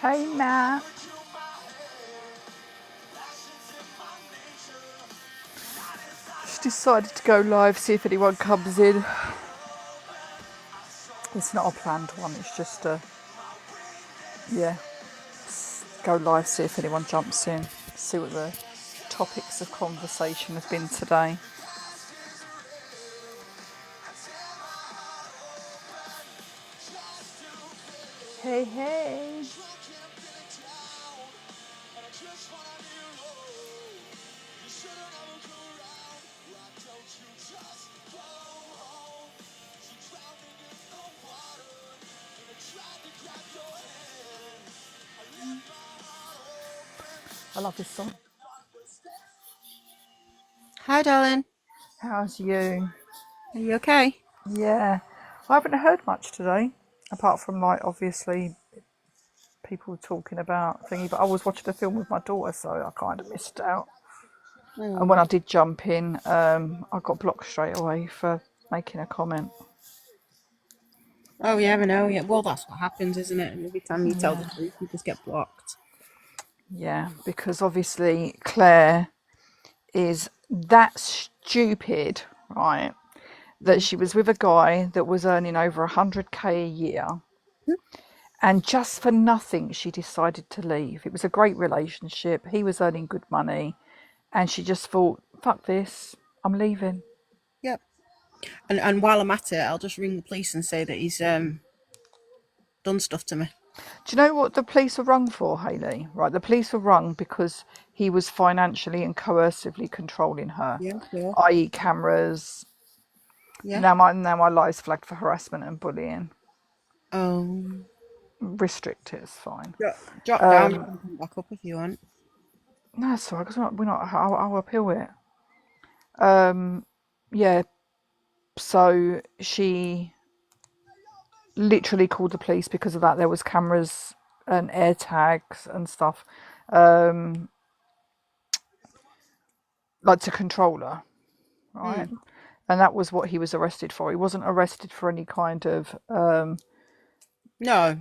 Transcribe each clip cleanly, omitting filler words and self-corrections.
Hey, Matt. Just decided to go live, see if anyone comes in. It's not a planned one, it's just a, go live, see if anyone jumps in, see what the topics of conversation have been today. Hey, hey. I love this song. Hi, darling. How's you? Are you okay? Yeah. I haven't heard much today, apart from, like, obviously people talking about thingy, but I was watching a film with my daughter, so I kind of missed out. And when I did jump in, I got blocked straight away for making a comment. Oh, yeah, I know. Yeah, well, that's what happens, isn't it? And every time you tell the Yeah. truth, you just get blocked. Yeah, because obviously Claire is that stupid, right? That she was with a guy that was earning over 100k a year, and just for nothing, she decided to leave. It was a great relationship. He was earning good money, and she just thought, "Fuck this, I'm leaving." Yep. And while I'm at it, I'll just ring the police and say that he's done stuff to me. Do you know what the police were rung for, Hayley? Right, the police were rung because he was financially and coercively controlling her, Yeah, sure. i.e., cameras. Yeah. Now my life's flagged for harassment and bullying. Um, Restrict it, it's fine. drop down. You can come back up if you want. No, it's alright, because we're not I'll appeal it. Yeah, so she literally called the police because of that. There was cameras and air tags and stuff, like to control her, right? Mm. And that was what he was arrested for. He wasn't arrested for any kind of No,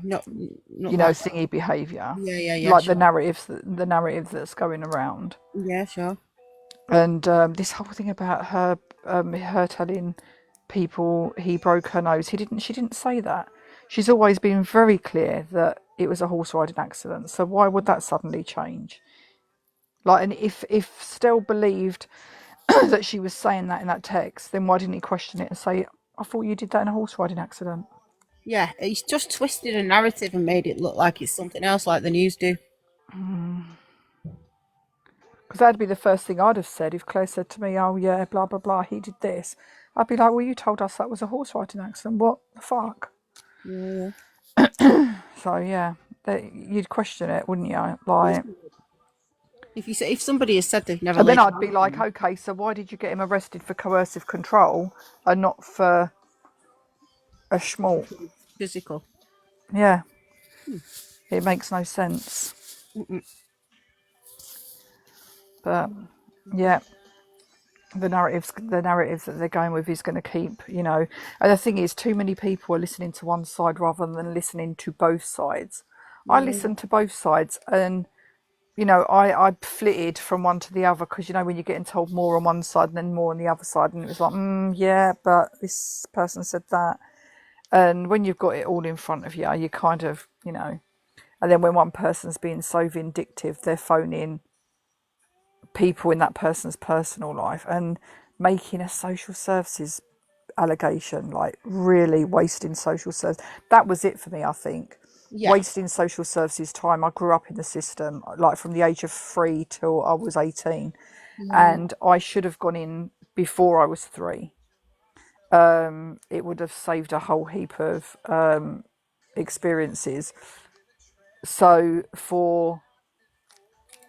not like. thingy behaviour, Yeah, like the sure. narrative that's going around. Yeah, sure. And this whole thing about her telling people he broke her nose, she didn't say that. She's always been very clear that it was a horse riding accident, so why would that suddenly change? Like, and if Stell believed that she was saying that in that text, then why didn't he question it and say, "I thought you did that in a horse riding accident"? Yeah, he's just twisted a narrative and made it look like it's something else, like the news do. Because that'd be the first thing I'd have said if Claire said to me, "Oh yeah, blah blah blah, he did this." I'd be like, "Well, you told us that was a horse riding accident. What the fuck?" Yeah, So yeah, you'd question it, wouldn't you? yeah. Like, If somebody has said they've never and then laid I'd be hands like, on "Okay, so why did you get him arrested for coercive control and not for a schmort?" you, physical. Yeah, it makes no sense. Mm-mm. But yeah, the narratives that they're going with is going to keep, And the thing is, too many people are listening to one side rather than listening to both sides. I Yeah, listened to both sides, and I flitted from one to the other because when you're getting told more on one side and then more on the other side, and it was like, yeah, but this person said that, and when you've got it all in front of you, you kind of, and then when one person's being so vindictive, they're phoning people in that person's personal life and making a social services allegation, like really wasting social service. That was it for me, I think. yeah, Wasting social services time. I grew up in the system, like from the age of 3 till I was 18, yeah, and I should have gone in before I was 3. It would have saved a whole heap of experiences. So for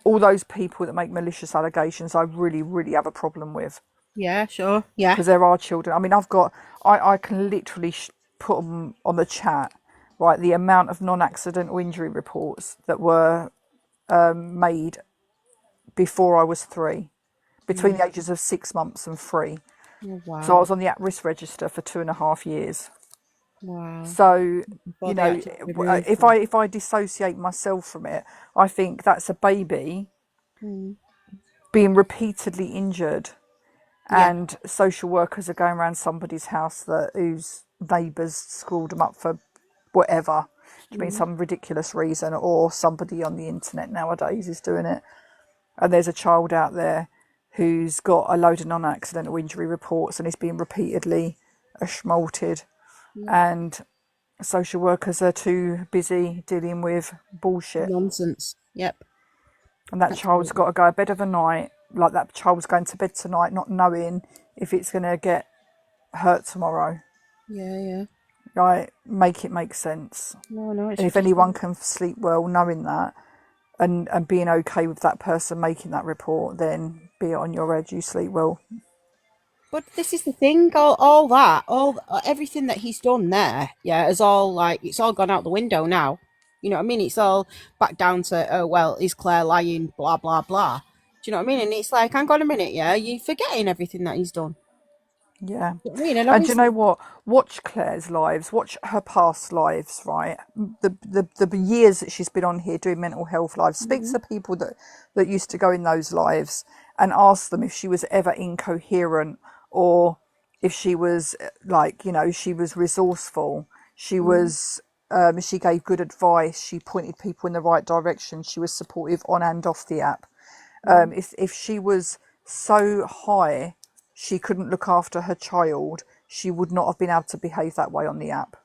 all those people that make malicious allegations, I really, really have a problem with, yeah, sure, yeah, because there are children. I mean, I can literally put them on the chat, right? The amount of non-accidental injury reports that were made before I was 3, between yeah. the ages of 6 months and 3. Oh, So I wow. was on the at-risk register for 2.5 years. Wow. So, Before you they know, actually remove if them. I dissociate myself from it, I think that's a baby Mm. being repeatedly injured, Yeah. and social workers are going around somebody's house that whose neighbours screwed them up for whatever, to mean Mm. some ridiculous reason, or somebody on the internet nowadays is doing it. And there's a child out there who's got a load of non-accidental injury reports and is being repeatedly schmalted, Yeah. and social workers are too busy dealing with bullshit. Nonsense. Yep. And that child's Absolutely. got to go to bed of a night, like that child's going to bed tonight not knowing if it's going to get hurt tomorrow. Yeah, yeah. Right? Make it make sense. No, no, And it's if anyone ridiculous. can sleep well knowing that, and being okay with that person making that report, then be it on your edge, you sleep well. But this is the thing, all that, all everything that he's done there, yeah, is all like it's all gone out the window now. You know what I mean? It's all back down to, oh well, is Claire lying? Blah blah blah. Do you know what I mean? And it's like, hang on a minute, yeah, you're forgetting everything that he's done. Yeah. Do you know what I mean? And And you know obviously, what? Watch Claire's lives, watch her past lives, right? The years that she's been on here doing mental health lives. Speak Mhm. to people that used to go in those lives and ask them if she was ever incoherent, or if she was like, you know, she was resourceful. She Mm, was she gave good advice, she pointed people in the right direction, she was supportive on and off the app. mm, If she was so high she couldn't look after her child, she would not have been able to behave that way on the app.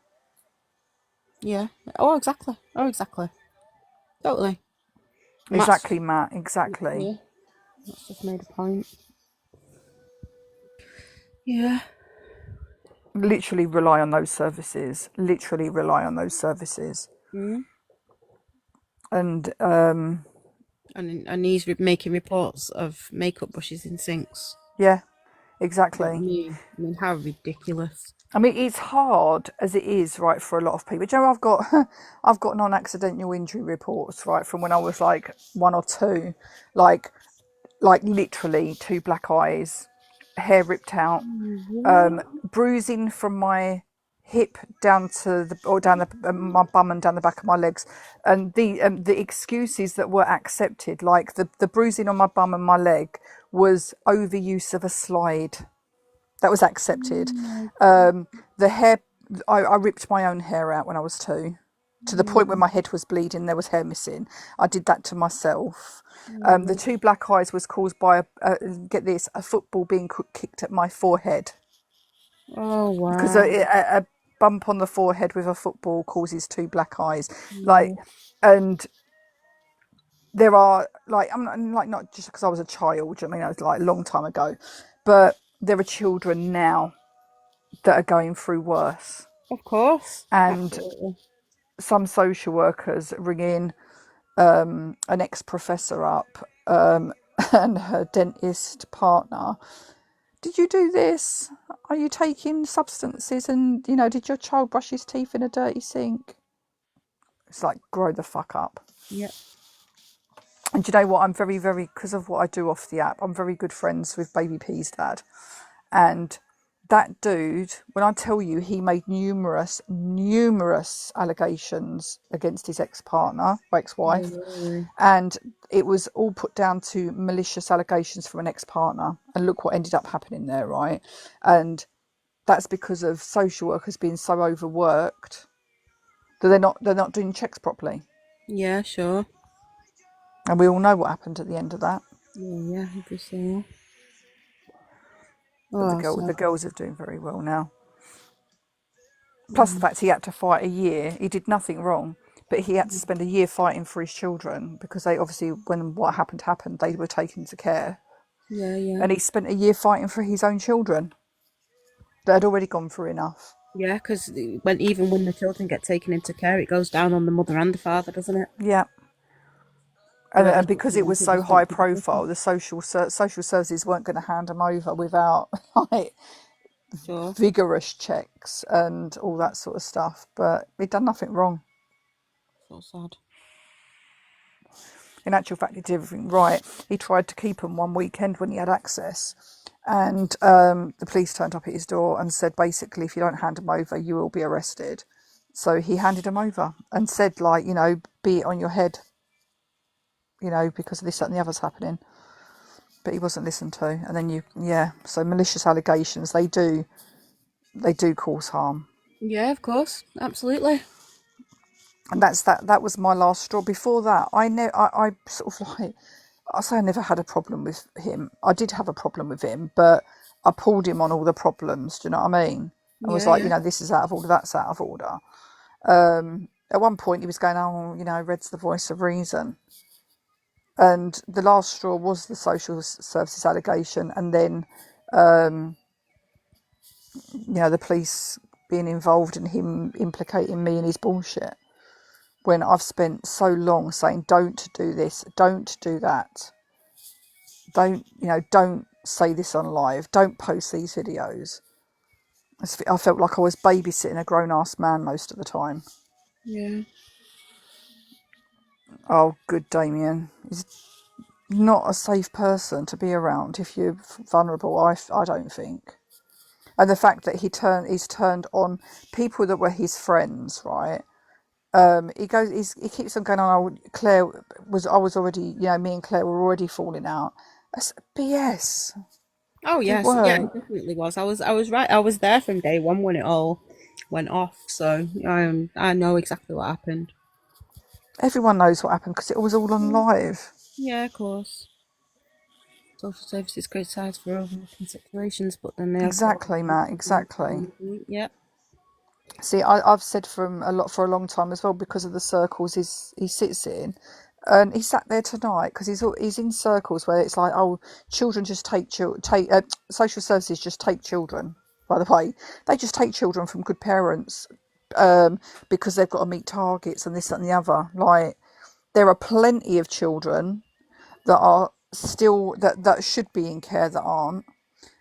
yeah. Oh, exactly. Oh, exactly. Totally. And Exactly, Matt. Exactly. yeah, that's just made a point. Yeah. Literally rely on those services. Literally rely on those services. Mm. And And he's making reports of makeup brushes in sinks. yeah, You know what I exactly. mean? I mean, how ridiculous. I mean, it's hard as it is, right, for a lot of people. Do you know, I've got non-accidental injury reports, right, from when I was like one or two, like, like literally two black eyes, hair ripped out, What? bruising from my hip down to the or down the my bum and down the back of my legs, and the excuses that were accepted, like the bruising on my bum and my leg, was overuse of a slide. That was accepted. Oh The hair, I ripped my own hair out when I was two, to the point where my my head was bleeding. There was hair missing. I did that to myself. The God. two black eyes was caused by get this, a football being kicked at my forehead, Oh because wow. a bump on the forehead with a football causes two black eyes. Like, Yeah. and there are like, I'm like, not just because I was a child. I mean, it was like a long time ago, but there are children now that are going through worse, Of course. and Absolutely. some social workers ring in an ex-professor up, and her dentist partner. Did you do this? Are you taking substances? And, you know, did your child brush his teeth in a dirty sink? It's like, grow the fuck up. Yeah. And do you know what? I'm very, very, because of what I do off the app, I'm very good friends with Baby P's dad. And that dude, when I tell you, he made numerous allegations against his ex-partner, or Oh ex-wife, really? and it was all put down to malicious allegations from an ex-partner. And look what ended up happening there, right? And that's because of social workers being so overworked that they're not doing checks properly. Yeah, sure. And we all know what happened at the end of that. Yeah, yeah, obviously. But Oh, the sad. girls are doing very well now. Plus the Mm. fact he had to fight a year. He did nothing wrong, but he had to spend a year fighting for his children, because they obviously, when what happened, they were taken to care. Yeah, yeah. And he spent a year fighting for his own children that had already gone through enough. Yeah, because when the children get taken into care, it goes down on the mother and the father, doesn't it? Yeah. Whoever's And because it was taking so high responsibility. profile, the social services weren't going to hand him over without like Sure. vigorous checks and all that sort of stuff. But he'd done nothing wrong. So sad. In actual fact, he did everything right. He tried to keep them one weekend when he had access, And the police turned up at his door and said, basically, if you don't hand him over, you will be arrested. So he handed him over and said, like, be it on your head, because of this, that, and the other's happening. But he wasn't listened to. And then so malicious allegations, they do cause harm. Yeah, of course, absolutely. And that was my last straw. Before that, I sort of like, I say I never had a problem with him. I did have a problem with him, but I pulled him on all the problems. Do you know what I mean? I was Yeah, like, yeah. this is out of order, that's out of order. At one point, he was going, oh, Red's the voice of reason. And the last straw was the social services allegation. And then, the police being involved and him implicating me in his bullshit. When I've spent so long saying, don't do this, don't do that. Don't say this on live. Don't post these videos. I felt like I was babysitting a grown-ass man most of the time. Yeah. Oh, good Damien. He's not a safe person to be around if you're vulnerable, I don't think. And the fact that he's turned on people that were his friends, right? He keeps on going on. I was already, me and Claire were already falling out. That's BS. Oh It yes, yeah, it weren't. definitely was. I was right. I was there from day one when it all went off. So I know exactly what happened. Everyone knows what happened because it was all on Yeah, live. yeah, of course. Social services criticised for overlooking situations, but then they have got Exactly, Matt. Exactly. Yep. See, I've said for a long time as well, because of the circles he sits in, and he sat there tonight because he's in circles where it's like, oh, children just take social services just take children. By the way, they just take children from good parents, because they've got to meet targets and this that, and the other. Like, there are plenty of children that are still that should be in care that aren't,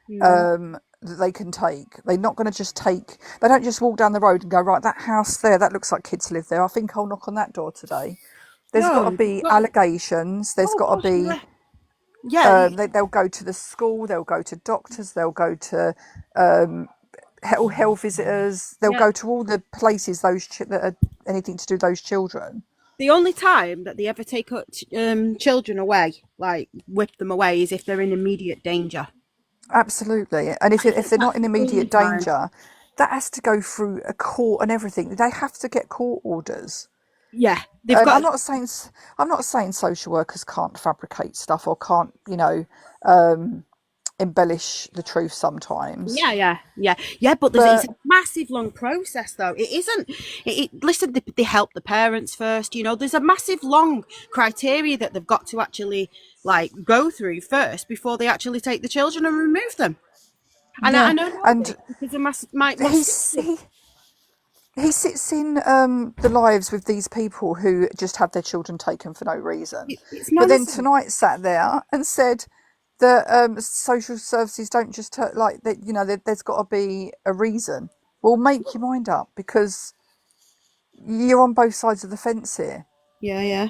Mm. that they can take. They're not going to just take. They don't just walk down the road and go, right, that house there, that looks like kids live there. I think I'll knock on that door today. There's got to No, be but allegations. There's oh got to gosh, be. yeah, yeah, They'll go to the school. They'll go to doctors. They'll go to health visitors. They'll yeah. go to all the places that are anything to do with those children. The only time that they ever take children away, like whip them away, is if they're in immediate danger. Absolutely. And if they're not That's in the only immediate time. danger, that has to go through a court and everything. They have to get court orders. Yeah, they've And got. I'm not saying social workers can't fabricate stuff or can't, embellish the truth sometimes. Yeah, yeah, yeah, yeah. But it's But a massive long process, though. It isn't. Listen, they help the parents first. There's a massive long criteria that they've got to actually like go through first before they actually take the children and remove them. And I yeah, know all and this because of my he's sister. he sits in the lives with these people who just have their children taken for no reason. It's But then nonsense. tonight sat there and said that social services don't just like that. There's got to be a reason. Well, make your mind up, because you're on both sides of the fence here. Yeah, yeah,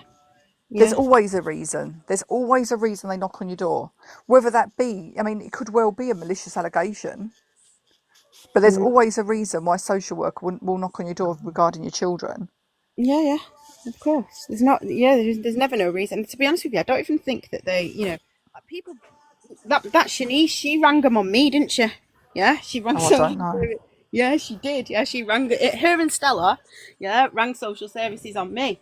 There's yeah. always a reason. There's always a reason they knock on your door. Whether that be, I mean, it could well be a malicious allegation, but there's Mm. always a reason why a social worker will knock on your door regarding your children. Yeah, yeah. Of course. There's not. Yeah, there's never no reason. To be honest with you, I don't even think that like people. That Shanice, she rang them on me, didn't she? Yeah, she rang Oh, I don't social know. service. Yeah, she did. Yeah, she rang it. Her and Stella. Yeah, rang social services on me.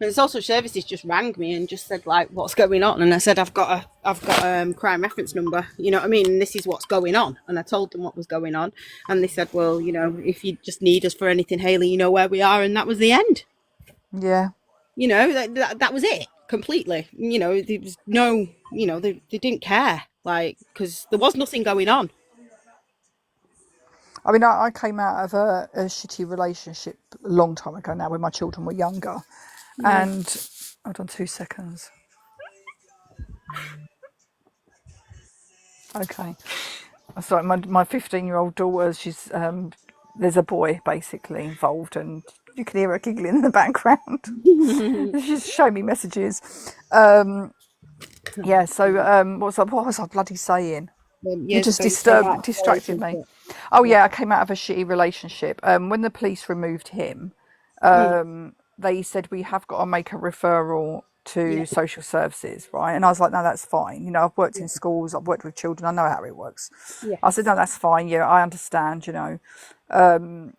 And social services just rang me and just said like, "What's going on?" And I said, "I've got a crime reference number. You know what I mean? And this is what's going on." And I told them what was going on, and they said, "Well, if you just need us for anything, Haley, you know where we are." And that was the end. Yeah. That was it completely. There was no, they didn't care, like, because there was nothing going on. I mean, I came out of a shitty relationship a long time ago now, when my children were younger. Yeah. And hold on 2 seconds. Okay. Sorry, my 15-year-old daughter, there's a boy basically involved, and you can hear her giggling in the background. She's showing me messages. Yeah, so what was I bloody saying? You Years just ago you came out disturbed, of a distracted me. relationship. Oh Yeah. yeah, I came out of a shitty relationship. When the police removed him, Mm, they said we have got to make a referral yeah. to social services, right? And I was like, no, that's fine. You know, I've worked in Yeah. schools, I've worked with children, I know how it works. I said, Yes. no, that's fine. Yeah, I understand. You know,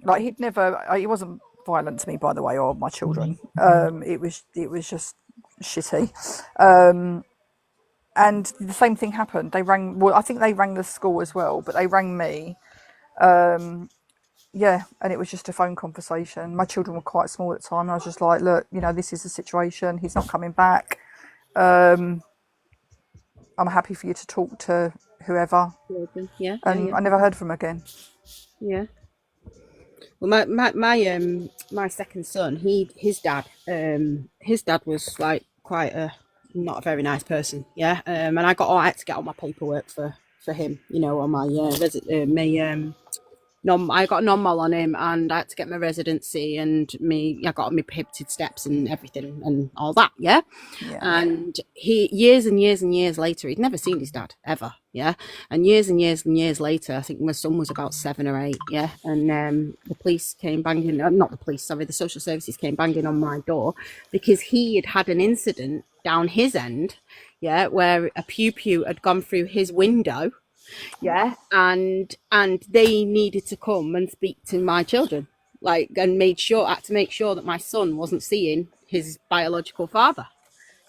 like he'd never, he wasn't violent to me, by the way, or my children. It was just shitty. And the same thing happened. They rang. Well, I think they rang the school as well, but they rang me. Yeah, and it was just a phone conversation. My children were quite small at the time. I was just like, look, you know, this is the situation. He's not coming back. I'm happy for you to talk to whoever. Children. Yeah. Yeah. And Yeah. I never heard from him again. Yeah. Well, my second son, his dad was like quite a not a very nice person. Yeah. And I had to get all my paperwork for him. You know, on my my non I got a non-mol on him, and I had to get my residency, and me I got my prohibited steps and everything and all that. Yeah. Yeah. And he years and years and years later, he'd never seen his dad ever. Yeah. And years later, I think my son was about 7 or 8. Yeah. And the police came banging, not the police, sorry, the social services came banging on my door because he had had an incident down his end. Yeah, where a pew had gone through his window. Yeah. And they needed to come and speak to my children, like, and had to make sure that my son wasn't seeing his biological father.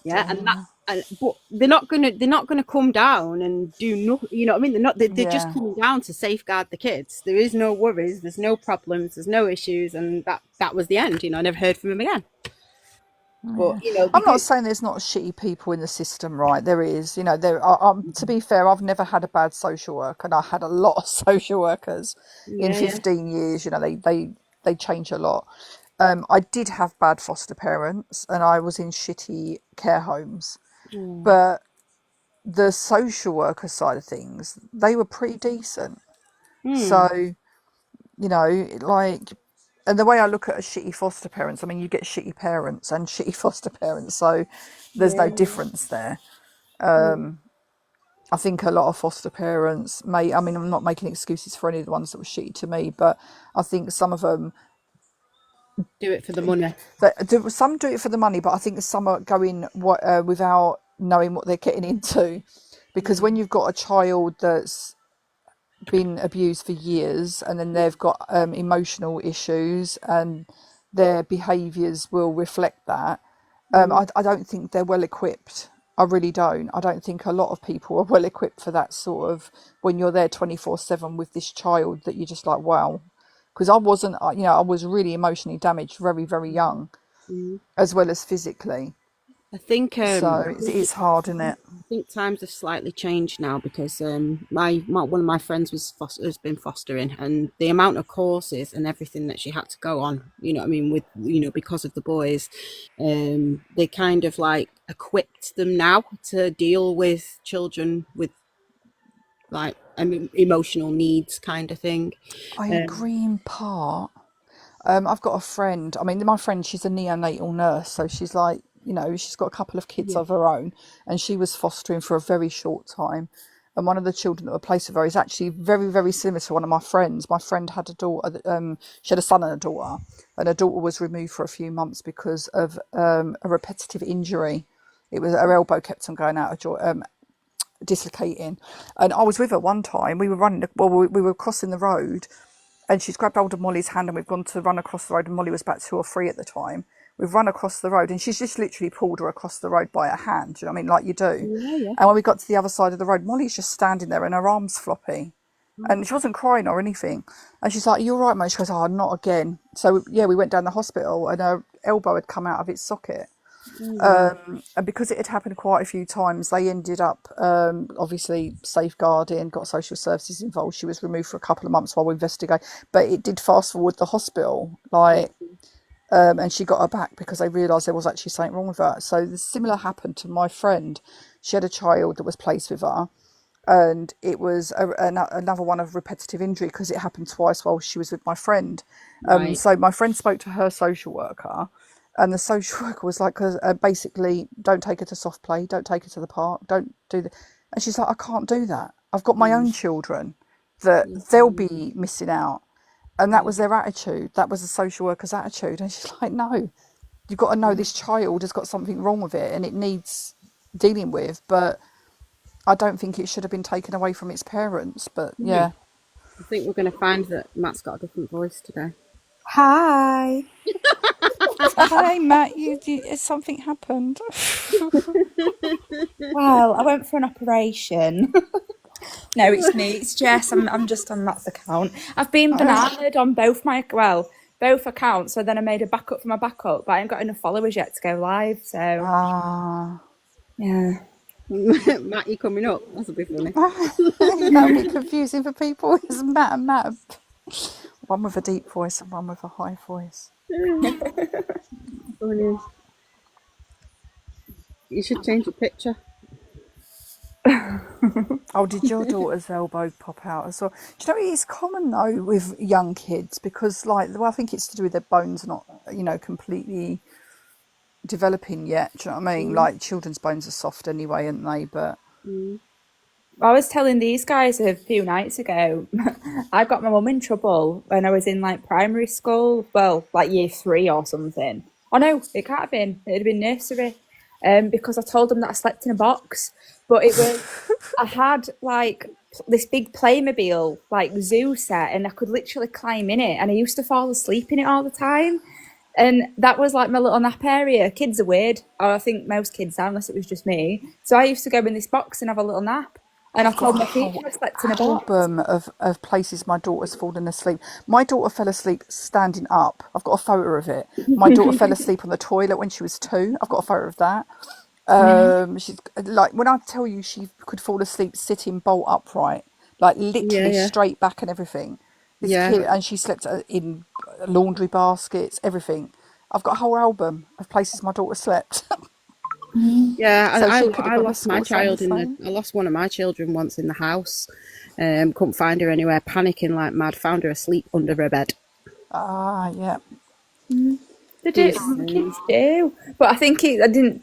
Yeah. And that, and but they're not gonna come down and do nothing. You know what I mean? They're just Yeah. coming down to safeguard the kids. There is no worries, there's no problems, there's no issues, and that was the end. I never heard from him again. But Yeah, I'm not because saying there's not shitty people in the system, right? There is, you know. To be fair, I've never had a bad social worker, and I had a lot of social workers in yeah, yeah. 15 years. You know, they change a lot. I did have bad foster parents, and I was in shitty care homes. Mm, But the social worker side of things, they were pretty decent. mm, So, you know, like, and the way I look at a shitty foster parents, I mean, you get shitty parents and shitty foster parents, so there's yeah, no yeah. difference there. Mm. I think a lot of foster parents may, I mean, I'm not making excuses for any of the ones that were shitty to me, but I think some of them, Do it for the money. some do it for the money, but I think some are going without knowing what they're getting into. Because when Mm, you've got a child that's been abused for years and then yeah. they've got emotional issues and their behaviours will reflect that. Mm, I don't think they're well equipped. I really don't. I don't think a lot of people are well equipped for that sort of when you're there 24/7 with this child that you're just like, wow. Because I wasn't, you know, I was really emotionally damaged very, very young, mm. as well as physically. I think So I think it's hard, isn't it? I think times have slightly changed now because my one of my friends has been fostering, and the amount of courses and everything that she had to go on, what I mean, with because of the boys, they kind of like equipped them now to deal with children with like emotional needs kind of thing. I Um, agree in part. I've got a friend. I mean, my friend, she's a neonatal nurse, so she's like, you know, she's got a couple of kids yeah, of her own, and she was fostering for a very short time. And one of the children that were placed with her is actually very, very similar to one of my friends. My friend had a daughter. She had a son and a daughter, and her daughter was removed for a few months because of a repetitive injury. It was her elbow kept on going out of joint, dislocating. And I was with her one time. We were running. Well, we were crossing the road, and she's grabbed hold of Molly's hand and we've gone to run across the road, and Molly was about 2 or 3 at the time. We've run across the road and she's just literally pulled her across the road by her hand, do you know what I mean, like you do. yeah, yeah. And when we got to the other side of the road, Molly's just standing there and her arms floppy, and Mm, she wasn't crying or anything. And she's like, "You're right, mate." She goes, "Oh, not again." So yeah, we went down the hospital and her elbow had come out of its socket. mm, And because it had happened quite a few times, they ended up obviously safeguarding, got social services involved. She was removed for a couple of months while we investigate, but it did fast forward the hospital, like, and she got her back because they realised there was actually something wrong with her. So the similar happened to my friend. She had a child that was placed with her, and it was another one of repetitive injury because it happened twice while she was with my friend. right. So my friend spoke to her social worker, and the social worker was like, basically, don't take her to soft play, don't take her to the park, don't do that. And she's like, I can't do that. I've got my own children that they'll be missing out. And that was their attitude. That was the social worker's attitude. And she's like, no, you've got to know this child has got something wrong with it and it needs dealing with. But I don't think it should have been taken away from its parents. But yeah. I think we're going to find that Matt's got a different voice today. Hi. Hey, Matt, something happened. Well, I went for an operation. No, it's me. It's Jess. I'm just on Matt's account. I've been bananaed on both accounts. So then I made a backup for my backup, but I ain't got enough followers yet to go live. So yeah. Matt, you coming up? That'll be funny. That'll be confusing for people. It's Matt and Matt. One with a deep voice and one with a high voice. Funny. You should change your picture. Oh, did your daughter's elbow pop out as well? Do you know it's common though with young kids because, like, well, I think it's to do with their bones not, completely developing yet. Do you know what I mean? Like, children's bones are soft anyway, aren't they? But I was telling these guys a few nights ago, I got my mum in trouble when I was in like primary school. Well, like year 3 or something. Oh no, it can't have been. It'd have been nursery. Because I told them that I slept in a box. But it was, I had like this big Playmobil, like zoo set, and I could literally climb in it. And I used to fall asleep in it all the time. And that was like my little nap area. Kids are weird, or I think most kids are, unless it was just me. So I used to go in this box and have a little nap. And I told my teacher I slept in a box. album of places my daughter's fallen asleep. My daughter fell asleep standing up. I've got a photo of it. My daughter fell asleep on the toilet when she was 2. I've got a photo of that. She's like, when I tell you she could fall asleep sitting bolt upright, like literally straight back and everything. This kid, and she slept in laundry baskets, everything. I've got a whole album of places my daughter slept. Yeah, So I she could have gone to lost school my saying child the in same. I lost one of my children once in the house. Couldn't find her anywhere, panicking like mad. Found her asleep under her bed. Yeah. They do, kids do. But I think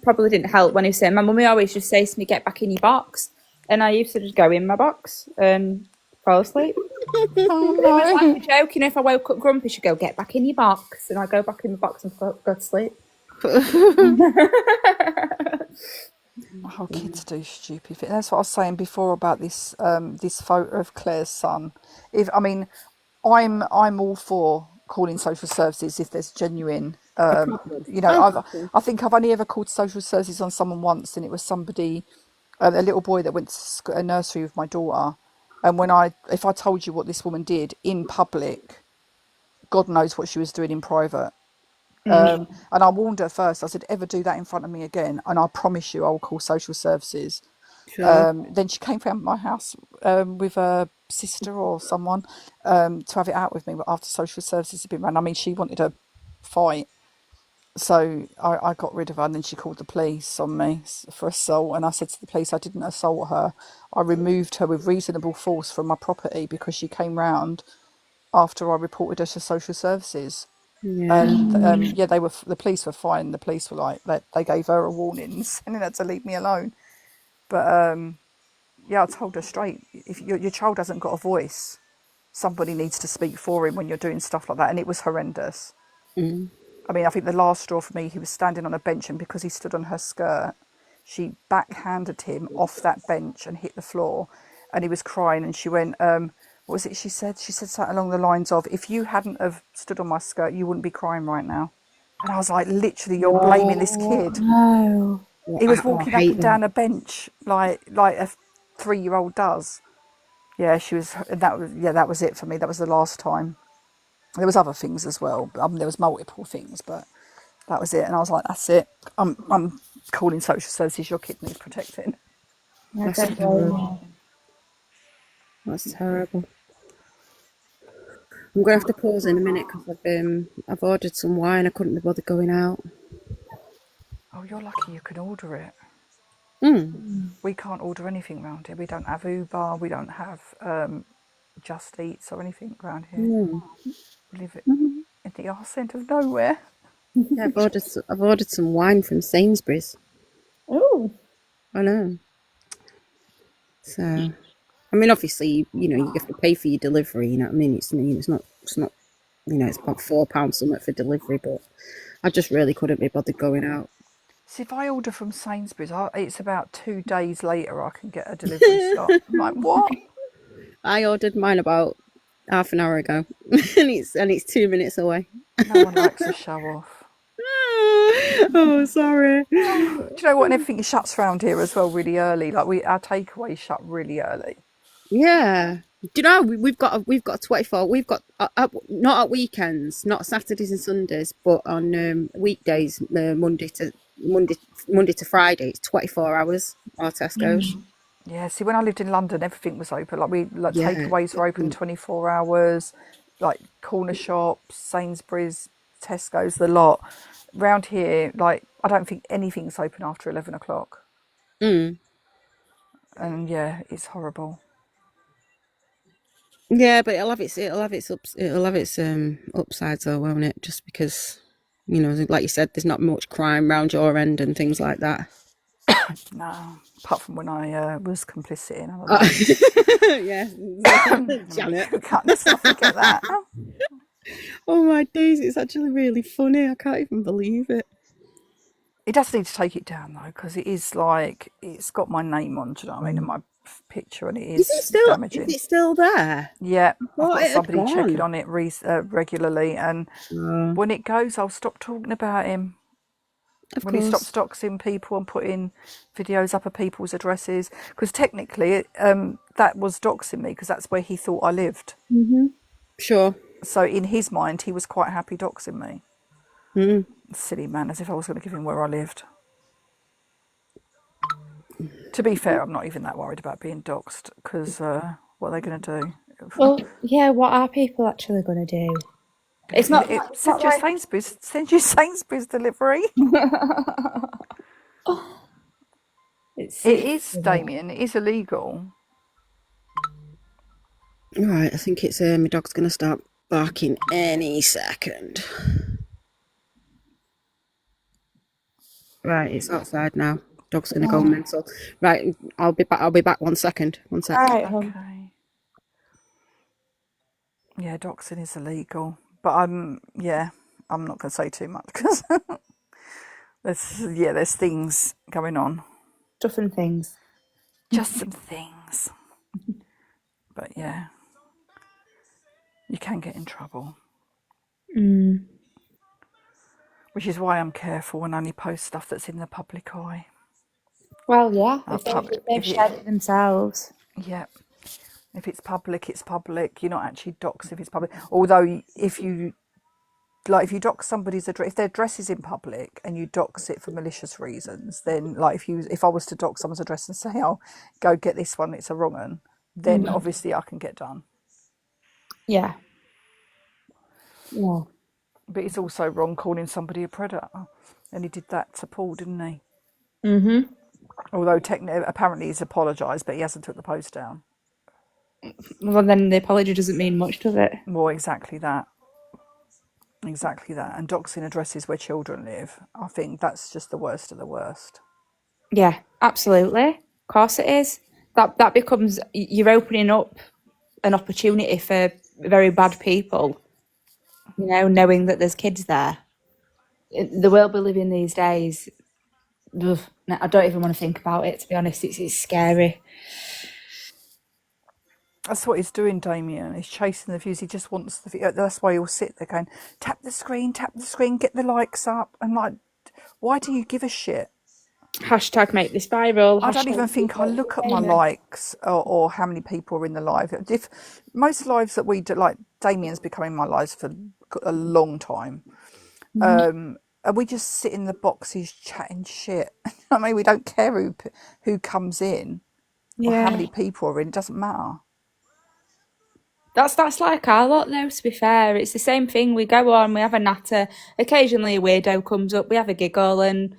probably didn't help when he was saying, my mummy always just says to me, get back in your box. And I used to just go in my box and fall asleep. Oh It was no. like a joke, if I woke up grumpy, she'd go, get back in your box. And I'd go back in the box and go to sleep. Oh, kids do stupid things. That's what I was saying before about this this photo of Claire's son. I'm all for calling social services if there's genuine. I think I've only ever called social services on someone once, and it was somebody, a little boy that went to a nursery with my daughter. And if I told you what this woman did in public, God knows what she was doing in private. And I warned her first. I said, ever do that in front of me again, and I promise you I will call social services. Sure. Then she came round my house with her sister or someone to have it out with me after social services had been run. I mean, she wanted a fight. So I got rid of her, and then she called the police on me for assault. And I said to the police, I didn't assault her. I removed her with reasonable force from my property because she came round after I reported her to social services. Yeah. And the police were fine. The police were like, they gave her a warning, sending her to leave me alone. But I told her straight, if your child hasn't got a voice, somebody needs to speak for him when you're doing stuff like that. And it was horrendous. I mean, I think the last straw for me, he was standing on a bench, and because he stood on her skirt, she backhanded him off that bench and hit the floor, and he was crying. And she went, what was it she said? She said something along the lines of, if you hadn't have stood on my skirt, you wouldn't be crying right now. And I was like, literally, you're blaming this kid. No. He was I walking up hate and that. down a bench like a 3-year-old does. Yeah, she was. That was it for me. That was the last time. There was other things as well. There was multiple things, but that was it. And I was like, that's it. I'm calling social services. Your kid needs protecting. I That's don't terrible. know. That's terrible. I'm gonna have to pause in a minute because I've ordered some wine. I couldn't be bothered going out. Oh, you're lucky you can order it. We can't order anything around here. We don't have Uber. We don't have Just Eats or anything around here. We live in the arse end of nowhere. Yeah, I've ordered some wine from Sainsbury's. Oh. I know. So I'm I mean, obviously, you have to pay for your delivery. You know what I mean? It's not. It's about £4 something for delivery, but I just really couldn't be bothered going out. See, if I order from Sainsbury's, it's about 2 days later I can get a delivery slot. I'm like, what? I ordered mine about half an hour ago, and it's 2 minutes away. No one likes a show off. Oh, sorry. Do you know what? And everything shuts around here as well really early. Like our takeaway shut really early. Yeah. Do you know we've got 24. We've got not at weekends, not Saturdays and Sundays, but on weekdays, Monday to Friday. It's 24 hours. Our Tesco's. Yeah. See, when I lived in London, everything was open. Yeah. Takeaways were open 24 hours. Like corner shops, Sainsbury's, Tesco's, the lot. Round here, like I don't think anything's open after 11 o'clock. Mm. And yeah, it's horrible. Yeah, but it'll have its upsides though, won't it? Just because like you said, there's not much crime round your end and things like that. No, apart from when I was complicit in other Yeah, Janet. Let's not forget that. Oh my days, it's actually really funny. I can't even believe it. It does need to take it down though, because it is like it's got my name on. Do you know what I mean? And my picture, and it is damaging. Is it still there? Yeah, I've thought got it had somebody gone. checking on it regularly, and when it goes, I'll stop talking about him. Of When he course. stops doxing people and putting videos up of people's addresses, because technically that was doxing me, because that's where he thought I lived. Sure. So in his mind, he was quite happy doxing me. Mm. Silly man, as if I was going to give him where I lived. To be fair, I'm not even that worried about being doxed, because what are they going to do? Well, yeah, what are people actually going to do? It's not. Send you Sainsbury's delivery. It's It is, Damien. It is illegal. Right, I think it's my dog's gonna start barking any second. Right, it's outside now. Dog's gonna go mental. Right, I'll be back. I'll be back 1 second. 1 sec. all right. Okay. Yeah, doxing is illegal, but I'm not going to say too much because there's things going on. Stuff and things. Just some things. But yeah, you can get in trouble. Which is why I'm careful and only post stuff that's in the public eye. Well, yeah, If they've shared it themselves. Yeah. If it's public, it's public. You're not actually doxed if it's public. Although if you dox somebody's address, if their address is in public and you dox it for malicious reasons, then like if I was to dox someone's address and say, "Oh, go get this one, it's a wrong one," then obviously I can get done. Yeah. Yeah. But it's also wrong calling somebody a predator, and he did that to Paul, didn't he? Mm-hmm. Although apparently he's apologised, but he hasn't took the post down. Well, then the apology doesn't mean much, does it? Well, exactly that. Exactly that. And doxing addresses where children live, I think that's just the worst of the worst. Yeah, absolutely. Of course it is. That becomes, you're opening up an opportunity for very bad people, knowing that there's kids there. The world we live in these days, ugh, I don't even want to think about it, to be honest. It's scary. That's what he's doing, Damien. He's chasing the views. He just wants the view. That's why he'll sit there going, tap the screen, get the likes up. And like, why do you give a shit? Hashtag make this viral. I don't even think I look at my likes or how many people are in the live. If most lives that we do, like Damien's been coming in my lives for a long time, and we just sit in the boxes chatting shit. I mean, we don't care who comes in or how many people are in. It doesn't matter. That's like our lot, though, to be fair. It's the same thing. We go on, we have a natter. Occasionally a weirdo comes up, we have a giggle, and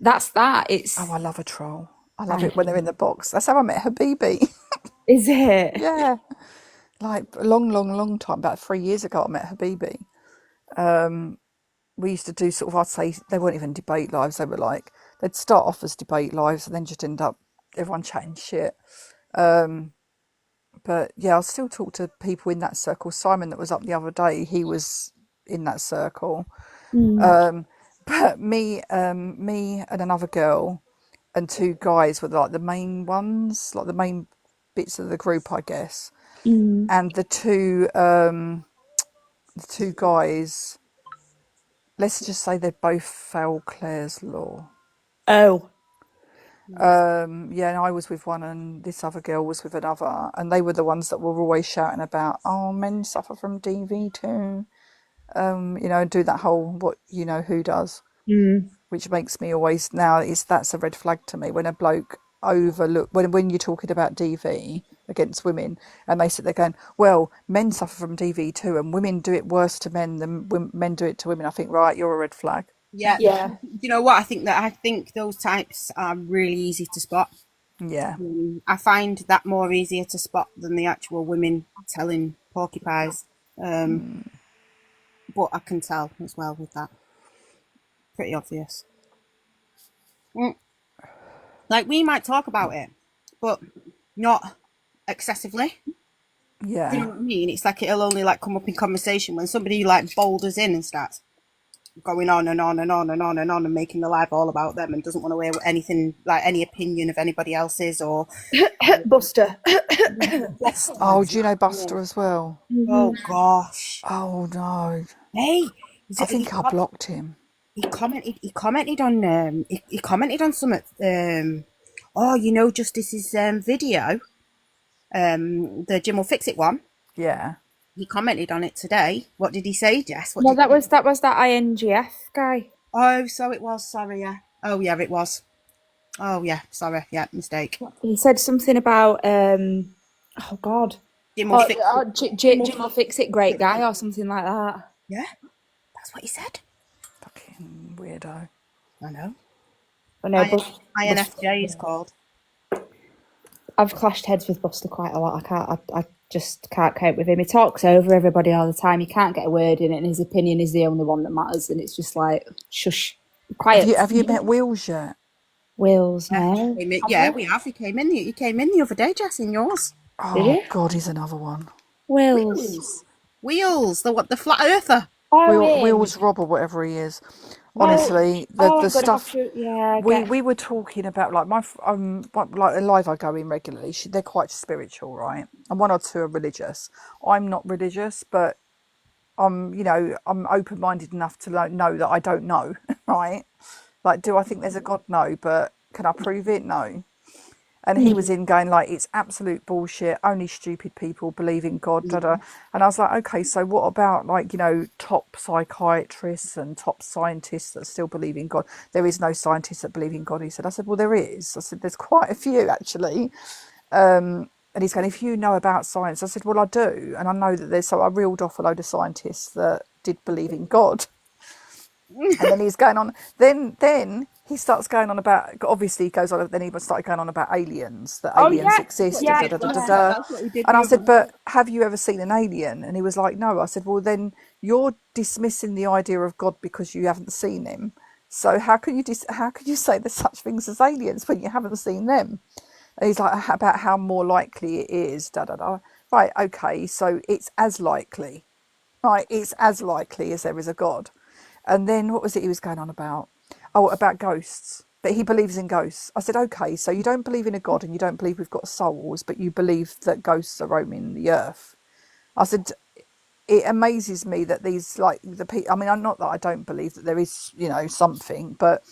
that's that. I love a troll. I love it when they're in the box. That's how I met Habibi. Is it? Yeah. Like a long time, about 3 years ago, I met Habibi. We used to do sort of, I'd say, they weren't even debate lives. They were like, they'd start off as debate lives and then just end up everyone chatting shit. But yeah, I'll still talk to people in that circle. Simon, that was up the other day, he was in that circle. But me and another girl and two guys were like the main ones, like the main bits of the group, I guess. And the two guys, let's just say they both failed Claire's law. Oh. Yeah, and I was with one, and this other girl was with another, and they were the ones that were always shouting about, "Oh, men suffer from DV too," and do that whole what who does, which makes me always now that's a red flag to me when a bloke overlook when you're talking about DV against women, and they sit there going, "Well, men suffer from DV too, and women do it worse to men than men do it to women." I think, right, you're a red flag. Yeah. Yeah. You know what? I think those types are really easy to spot. Yeah, I find that more easier to spot than the actual women telling porcupines. But I can tell as well with that. Pretty obvious. Like, we might talk about it, but not excessively. You know yeah. what I mean? It's like it'll only like come up in conversation when somebody like boulders in and starts going on and on and on and on and on and making the life all about them and doesn't want to hear anything like any opinion of anybody else's or Buster. Oh, do you know Buster as well? oh gosh. Oh no, Hey, I think I blocked him. he commented on he commented on some oh, you know, Justice's video, the Jim will fix it one. Yeah. He commented on it today. What did he say, Jess? No, that was that INGF guy. Oh, so it was. Sorry, yeah. Oh, yeah, it was. Oh, yeah. Sorry, yeah, mistake. He said something about oh God. Jim will fix it. Jim will fix it, great guy, or something like that. Yeah, that's what he said. Fucking weirdo. I know. I know, INFJ is called. I've clashed heads with Buster quite a lot. I just can't cope with him. He talks over everybody all the time. He can't get a word in it, and his opinion is the only one that matters. And it's just like, shush, quiet. Have you met Wheels yet? Wills, no. Yeah, we have. He came in the other day, Jess, in yours. Oh God, he's another one. Wills. Wheels, the flat earther. Wheels Rob or whatever he is. Honestly, the stuff we were talking about, like like the live I go in regularly. They're quite spiritual, right? And one or two are religious. I'm not religious, but I'm open minded enough to know that I don't know, right? Like, do I think there's a God? No, but can I prove it? No. And he was in going like, it's absolute bullshit. Only stupid people believe in God. Da, da. And I was like, okay, so what about like, top psychiatrists and top scientists that still believe in God? There is no scientists that believe in God. He said, I said, well, there is. I said, there's quite a few actually. And he's going, if you know about science, I said, well, I do. And I know that so I reeled off a load of scientists that did believe in God. And then he's going on, then he starts going on about, obviously he goes on, then he started going on about aliens, that aliens exist. Yeah, da, da, da, da, da. And I said, but have you ever seen an alien? And he was like, no. I said, well, then you're dismissing the idea of God because you haven't seen him. So how can you say there's such things as aliens when you haven't seen them? And he's like, about how more likely it is, da da da. Right, okay, so it's as likely. Right, it's as likely as there is a God. And then what was it he was going on about? Oh, about ghosts. But he believes in ghosts. I said, okay, so you don't believe in a God and you don't believe we've got souls, but you believe that ghosts are roaming the earth. I said, it amazes me that these, like, the people, I mean, I'm not that I don't believe that there is, something, but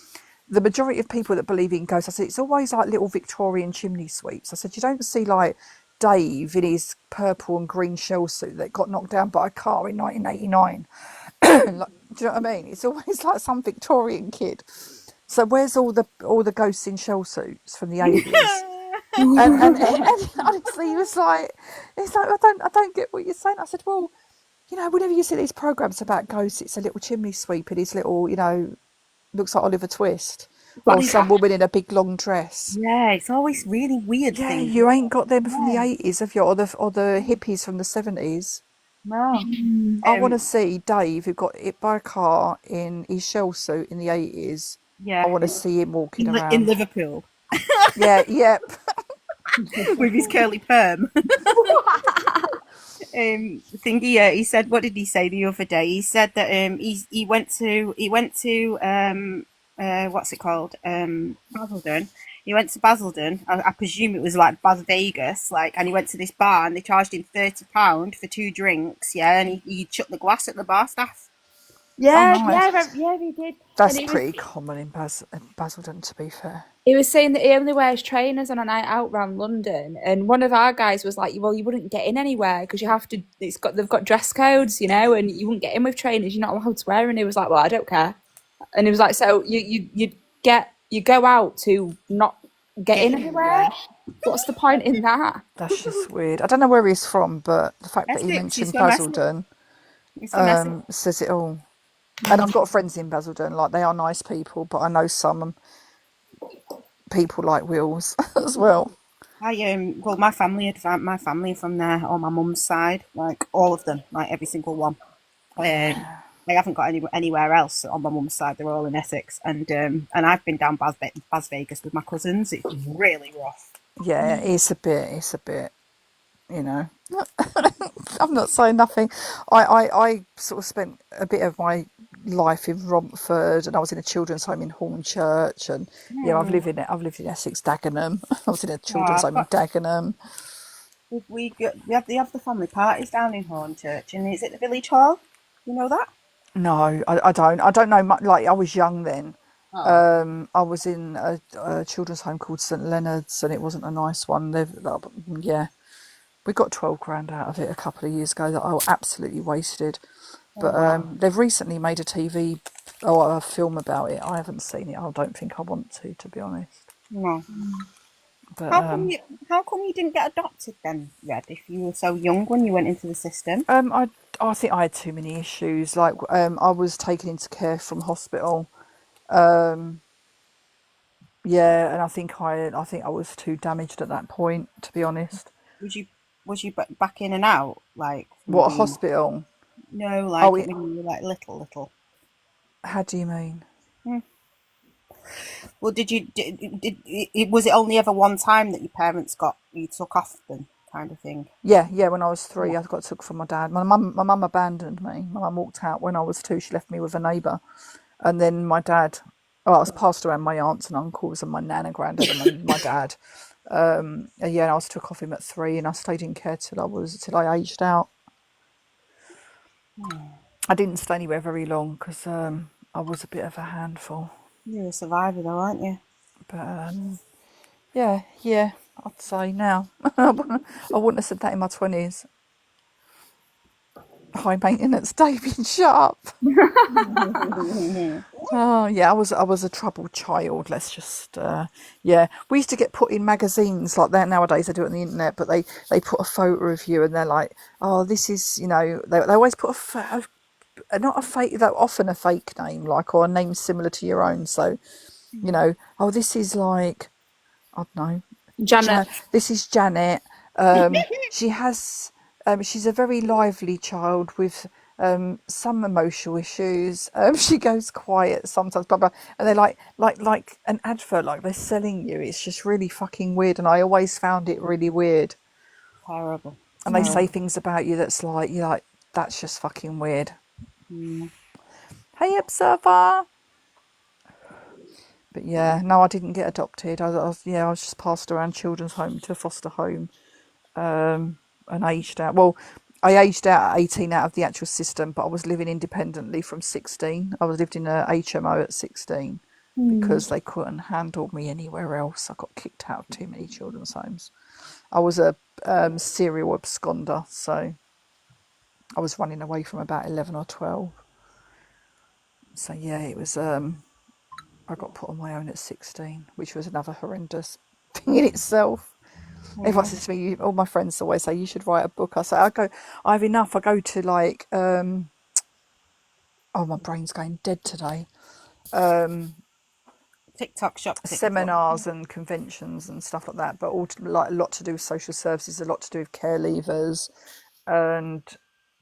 the majority of people that believe in ghosts, I said, it's always like little Victorian chimney sweeps. I said, you don't see like Dave in his purple and green shell suit that got knocked down by a car in 1989. Like, do you know what I mean? It's always like some Victorian kid. So where's all the ghosts in shell suits from the 80s? and honestly, it's like I don't get what you're saying. I said, well, whenever you see these programs about ghosts, it's a little chimney sweep in his little, looks like Oliver Twist, or some woman in a big long dress. Yeah, it's always really weird. Yeah, you ain't got them from the 80s, have you? Or the hippies from the 70s. No. I want to see Dave, who got hit by a car in his shell suit in the 80s. Yeah. I want to see him walking around. In Liverpool. Yeah, yep. with his curly perm. Thingy, yeah, he said, what did he say the other day? He said that he went to what's it called, Basildon. He went to Basildon. I presume it was like Bas Vegas, like, and he went to this bar and they charged him £30 for 2 drinks, yeah, and he shut the glass at the bar staff. Oh, Yeah, nice. yeah, yeah, he did. And That's he was pretty common in Basildon, to be fair. he was saying that he only wears trainers on a night out round London, and one of our guys was like, "Well, you wouldn't get in anywhere because you have to. They've got dress codes, and you wouldn't get in with trainers. You're not allowed to wear." And he was like, "Well, I don't care." And he was like, "So you go out to not get in anywhere? Yeah. What's the point in that?" That's just weird. I don't know where he's from, but the fact that he Essex, he's mentioned from Essex. Basildon He's from Essex. says it all. And I've got friends in Basildon, like they are nice people, but I know some people like Wills as well. Well, my family are from there on my mum's side, like all of them, like every single one. They haven't got anywhere else on my mum's side. They're all in Essex, and I've been down Bas Vegas with my cousins. It's really rough. Yeah, it's a bit, you know. I'm not saying nothing. I sort of spent a bit of my life in Romford, and I was in a children's home in Hornchurch, and yeah, I've lived in Essex, Dagenham. I was in a Oh, children's home in Dagenham. we have the family parties down in Hornchurch, and is it the village hall? You know that? No, I don't know much. Like I was young then. Oh, I was in a children's home called St Leonard's, and it wasn't a nice one. Yeah, we got 12 grand out of it a couple of years ago that I absolutely wasted. But wow. they've recently made a TV or a film about it. I haven't seen it. I don't think I want to be honest. No. But How come you? How come you didn't get adopted then, Red? If you were so young when you went into the system. I think I had too many issues. Like I was taken into care from hospital. Yeah, and I think I was too damaged at that point, to be honest. Was you was you back in and out like from What, a being hospital? no Oh, like when you were like little? how do you mean? Hmm. Well, was it only ever one time that your parents got you took off them kind of thing? Yeah. When I was Yeah. 3, I got took from my dad. My mum abandoned me. My mum walked out when I was 2. She left me with a neighbour, and then my dad. Oh, I was passed around my aunts and uncles and my nan and granddad and then my dad. Yeah, and I was took off him at 3, and I stayed in care till I aged out. I didn't stay anywhere very long because I was a bit of a handful. You're a survivor though, aren't you? But yeah, I'd say now. I wouldn't have said that in my 20s. High maintenance, David, shut up. Oh yeah, I was a troubled child. Let's just yeah. We used to get put in magazines like that. Nowadays they do it on the internet, but they put a photo of you and they're like, oh, this is, they always put not a fake, though often a fake name, like, or a name similar to your own. So oh, this is like, I don't know, Janet. this is Janet. She has, she's a very lively child with some emotional issues. She goes quiet sometimes, blah blah. And they're like an advert, like they're selling you. It's just really fucking weird, and I always found it really weird. Terrible. And they say things about you that's like, you're like, that's just fucking weird. Hey, observer. But yeah, no, I didn't get adopted. I was just passed around children's home to foster home, and aged out. Well, I aged out at 18 out of the actual system, but I was living independently from 16. I was lived in a HMO at 16 because they couldn't handle me anywhere else. I got kicked out of too many children's homes. I was a serial absconder, so I was running away from about 11 or 12. So yeah, it was. I got put on my own at 16, which was another horrendous thing in itself. Everyone says to me, all my friends always say, you should write a book. I say, I have enough. I go to like, oh, my brain's going dead today. TikTok shop TikTok. Seminars and conventions and stuff like that, but all like a lot to do with social services, a lot to do with care leavers, and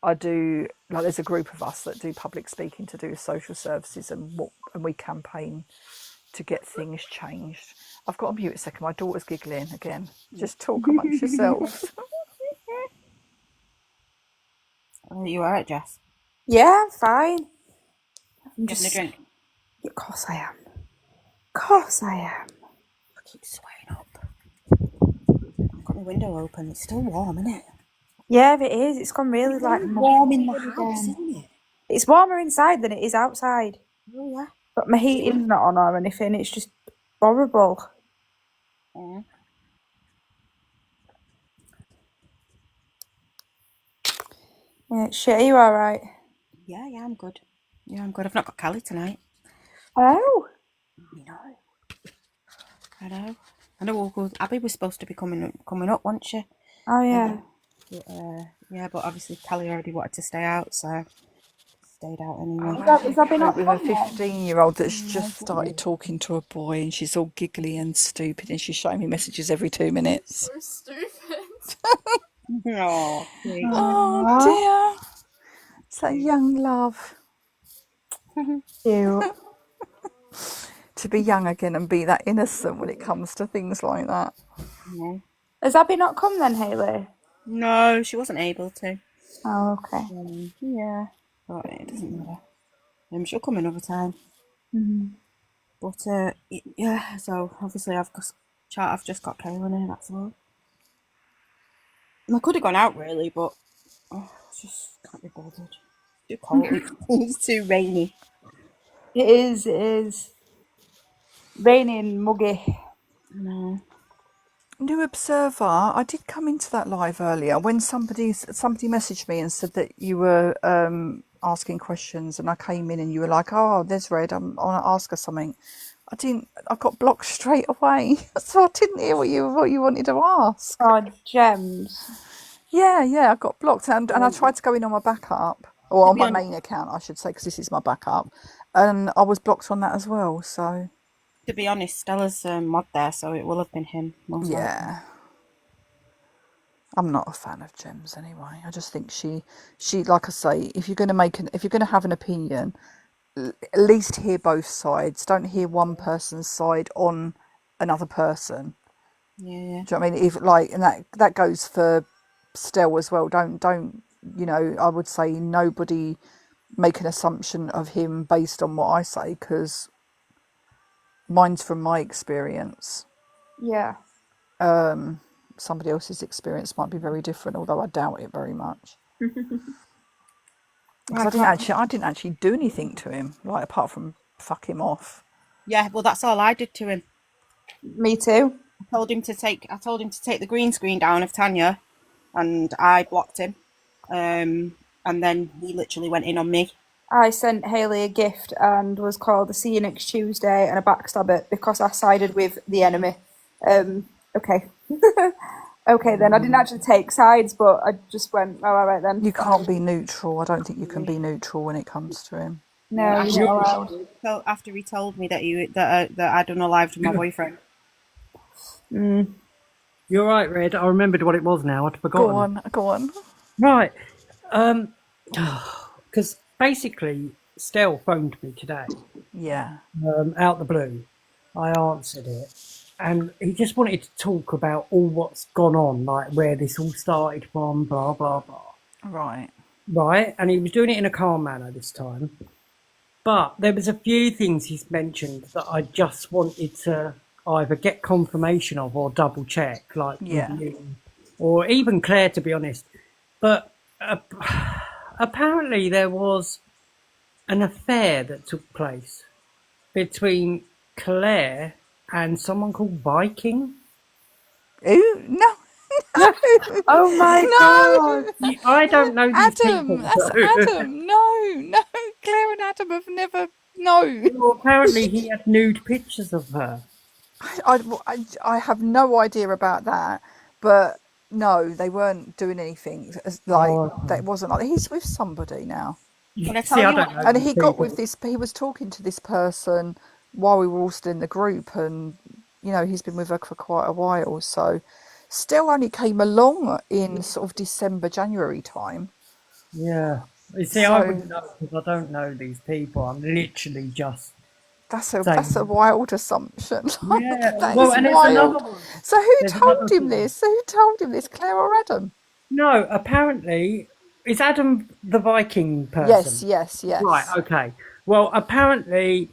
I do like there's a group of us that do public speaking to do with social services and we campaign to get things changed. I've got to mute a second. My daughter's giggling again. Just talk amongst yourselves. You all right, Jess? Yeah, I'm fine. I'm You having a drink? Of course I am. Of course I am. I keep swearing up. I've got my window open. It's still warm, isn't it? Yeah, it is. It's gone really like Warm in the muggy house, again. isn't it? It's warmer inside than it is outside. Oh yeah. But my heating's not on or anything. It's just horrible. Yeah. Yeah, shit, are you alright? Yeah, I'm good. Yeah, I'm good. I've not got Callie tonight. Oh. I know. Abby was supposed to be coming up, wasn't she? Oh, yeah. Yeah, but obviously Callie already wanted to stay out, so stayed out anyway. Has that been With a up yet? 15-year-old that's just started talking to a boy, and she's all giggly and stupid, and she's showing me messages every 2 minutes. So stupid. Oh, Oh dear, it's that young love. Cute. To be young again and be that innocent when it comes to things like that. yeah. Has Abby not come then, Hayley? No, she wasn't able to. Oh, okay. Yeah, but it doesn't matter. She'll come another time. But yeah. So obviously I've just got Kaylin here. That's all. And I could have gone out really, but I just can't be bothered. Too cold. It's too rainy. It is. Rainy and muggy. No. New observer, I did come into that live earlier when somebody messaged me and said that you were asking questions, and I came in and you were like, "Oh, there's Red. I want to ask her something." I got blocked straight away, so I didn't hear what you wanted to ask. Oh, gems. Yeah, I got blocked, and I tried to go in on my backup, or on my main account, I should say, because this is my backup, and I was blocked on that as well. So To be honest, Stella's mod there, so it will have been him. Most likely. yeah. I'm not a fan of Gems anyway. I just think she like I say, if you're going to have an opinion, at least hear both sides. Don't hear one person's side on another person. Yeah. Do you know what I mean? If like, and that goes for Stell as well. Don't I would say nobody make an assumption of him based on what I say, because mine's from my experience. Yeah. Somebody else's experience might be very different, although I doubt it very much. Because I didn't actually do anything to him, like apart from fuck him off. Yeah, well, that's all I did to him. Me too. I told him to take the green screen down of Tanya, and I blocked him. And then he literally went in on me. I sent Hayley a gift and was called a "See you next Tuesday" and a backstabber because I sided with the enemy. Okay. Okay, then I didn't actually take sides, but I just went, oh, all right then. You can't be neutral. I don't think you can be neutral when it comes to him. No, you're not allowed. So after he told me that I'd done a live with my boyfriend. You're right, Red. I remembered what it was now. I'd forgotten. Go on. Right. Because basically, Stell phoned me today. Yeah. Out the blue. I answered it. And he just wanted to talk about all what's gone on, like where this all started from, blah, blah, blah. Right. Right. And he was doing it in a calm manner this time. But there was a few things he's mentioned that I just wanted to either get confirmation of or double check, like with you, or even Claire, to be honest. But apparently there was an affair that took place between Claire and someone called Viking. Ooh, no. Oh my god! I don't know these people. That's Adam. No. Claire and Adam have never. No. Well, apparently he had nude pictures of her. I have no idea about that, but no, they weren't doing anything. That wasn't like he's with somebody now. Can I See, tell I you don't know And these he got people. with this. He was talking to this person while we were all still in the group, and he's been with her for quite a while. So, still only came along in sort of December, January time. Yeah. You see, I wouldn't know because I don't know these people. I'm literally just that's a saying, wild assumption. yeah, Like, that well, is and there's another wild. one. So who There's told another him thing. this? Who told him this? Claire or Adam? No, apparently, is Adam the Viking Yes, person? yes, Right, yes. okay. Well, apparently,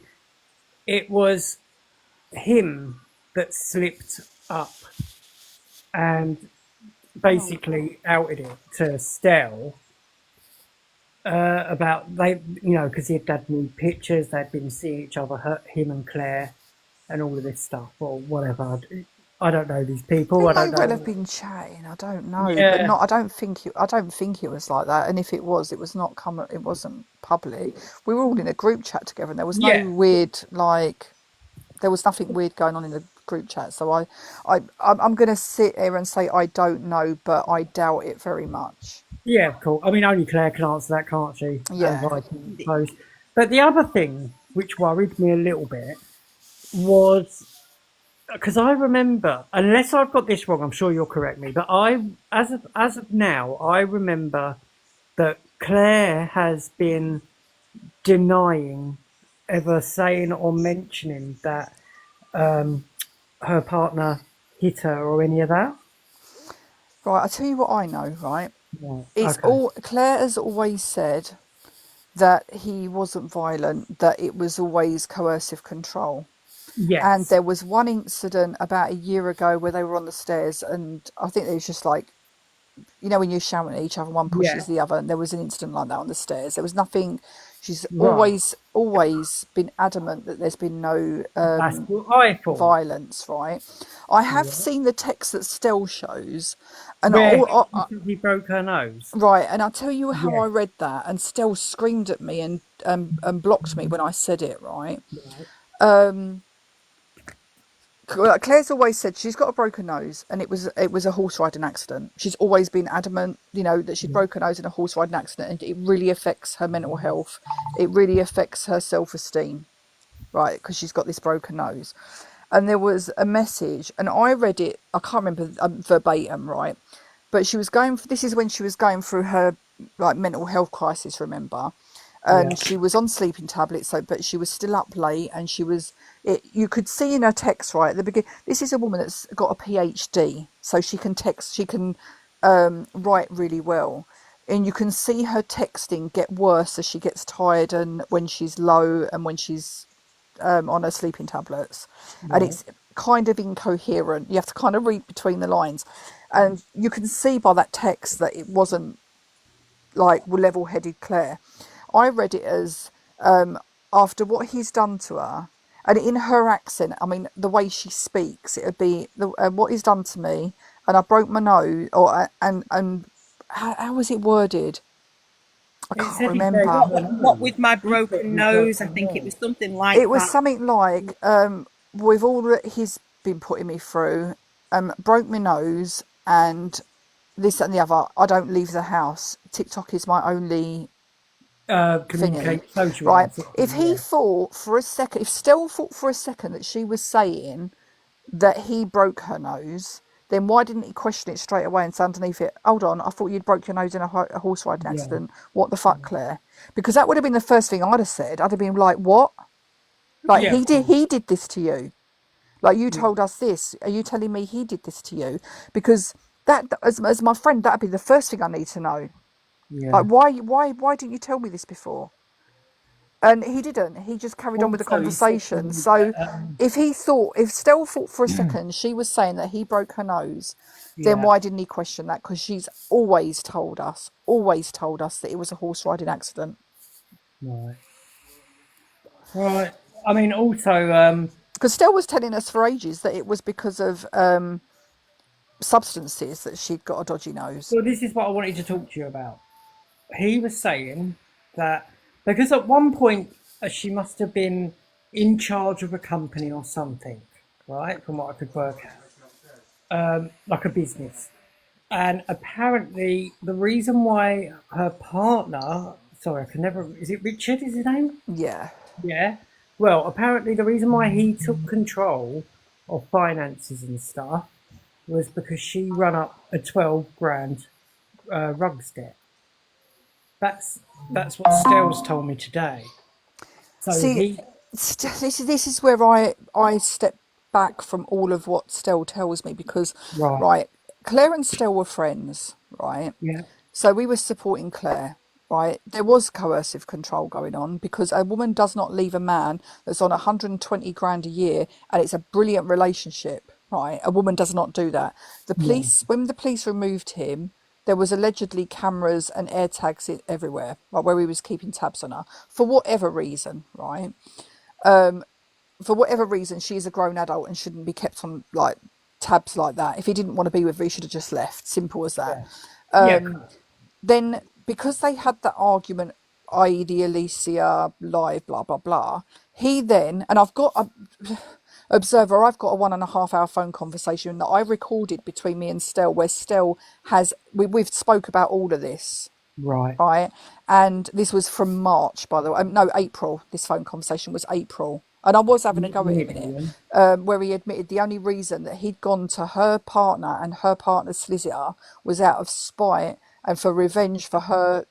it was him that slipped up and Oh, basically outed it to Stell about because he'd had new pictures, they'd been seeing each other, him and Claire, and all of this stuff or whatever. I don't know these people. they I may don't well have know. been chatting. I don't know, but Yeah, not. I don't think you. I don't think it was like that. And if it was not come. It wasn't public. We were all in a group chat together, and there was no yeah, weird like. There was nothing weird going on in the group chat. So I'm going to sit here and say I don't know, but I doubt it very much. yeah. Cool. I mean, only Claire can answer that, can't she? And Yeah. Viking, I suppose. But the other thing which worried me a little bit was because I remember, unless I've got this wrong, I'm sure you'll correct me. But as of now, I remember that Claire has been denying ever saying or mentioning that her partner hit her or any of that. Right. I tell you what I know. Right. Right. It's Okay. all Claire has always said that he wasn't violent. That it was always coercive control. And Yes. there was one incident about a year ago where they were on the stairs, and I think it was just like, when you're shouting at each other, one Yeah. pushes the other, and there was an incident like that on the stairs. There was nothing. She's Right. always been adamant that there's been no That's what I thought. violence. Right. I have Yeah. seen the text that Stell shows, and Where he I said he broke her nose. right, and I'll tell you how I Yeah. read that. And Stell screamed at me and blocked me when I said it. Right. Right. Claire's always said she's got a broken nose, and it was a horse riding accident. She's always been adamant, that she'd Yeah. broken her nose in a horse riding accident, and it really affects her mental health. It really affects her self esteem, right? Because she's got this broken nose. And there was a message, and I read it. I can't remember verbatim, right? But she was going. This is when she was going through her like mental health crisis. Remember, Yeah. and she was on sleeping tablets. So, but she was still up late, and she was. You could see in her text right at the beginning. This is a woman that's got a PhD, so she can text. She can write really well, and you can see her texting get worse as she gets tired and when she's low and when she's on her sleeping tablets, and Right. it's kind of incoherent. You have to kind of read between the lines, and you can see by that text that it wasn't like level-headed Claire. I read it as after what he's done to her, and in her accent. I mean, the way she speaks, it would be what he's done to me, and I broke my nose, or and how was it worded? I It can't said he broke remember. What, her what nose. with my He put broken he broke nose? I her think it nose. was something like It was that. something like, with all that he's been putting me through, broke my nose and this that, and the other. I don't leave the house. TikTok is my only thingy, Communicate, right? socialise. Sort of If thing, he yeah. thought for a second, if Stell thought for a second that she was saying that he broke her nose, then why didn't he question it straight away and say underneath it, hold on, I thought you'd broke your nose in a horse riding Yeah. accident. What the fuck, Claire? Because that would have been the first thing I'd have said. I'd have been like, what? Like Yeah. Of course. he did this to you. Like you Yeah. told us this. Are you telling me he did this to you? Because that, as my friend, that'd be the first thing I need to know. Like Yeah. why didn't you tell me this before? And he didn't. He just carried on with the Also, he said to conversation. me So that, if Stell thought for a second she was saying that he broke her nose, then yeah, why didn't he question that? Because she's always told us that it was a horse riding accident. right, right. I mean, also, Because Stell was telling us for ages that it was because of substances that she'd got a dodgy nose. well, this is what I wanted to talk to you about. He was saying that because at one point she must have been in charge of a company or something, right? From what I could work out, like a business. And apparently, the reason why her partner, sorry, I can never, is it Richard? Is his name? Yeah. Yeah. Well, apparently, the reason why he took control of finances and stuff was because she run up a 12 grand rugs debt. That's what Stell's told me today. So See, he This is where I step back from all of what Stell tells me because, Right. right, Claire and Stell were friends, right? Yeah. So we were supporting Claire, right? There was coercive control going on because a woman does not leave a man that's on 120 grand a year and it's a brilliant relationship, right? A woman does not do that. No. When the police removed him, there was allegedly cameras and air tags everywhere, right, where he was keeping tabs on her for whatever reason, right? For whatever reason, she's a grown adult and shouldn't be kept on like tabs like that. If he didn't want to be with her, he should have just left. Simple as that. Yeah. Yeah. Cool. Then because they had that argument, i.e. the Alicia live, blah blah blah, he then, and I've got a observer, I've got a 1.5 hour phone conversation that I recorded between me and Stell where Stell we've spoke about all of this, Right. right? And this was from March, by the way. No, April. This phone conversation was April. And I was having a go at him in it, Million. where he admitted the only reason that he'd gone to her partner and her partner's solicitor was out of spite and for revenge for her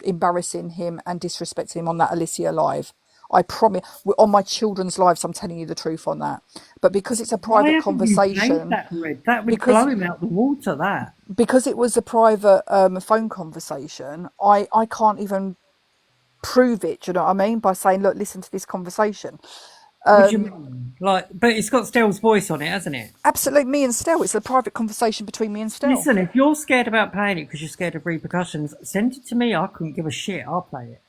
embarrassing him and disrespecting him on that Alicia live. I promise, on my children's lives, I'm telling you the truth on that. But because it's a Why private haven't you played conversation, that, Red? That would because blow him out the water. That. it was a private phone conversation, I can't even prove it. Do you know what I mean? By saying, look, listen to this conversation. What do you mean? Like, but it's got Stell's voice on it, hasn't it? Absolutely, me and Stell. It's a private conversation between me and Stell. Listen, if you're scared about playing it because you're scared of repercussions, send it to me. I couldn't give a shit. I'll play it.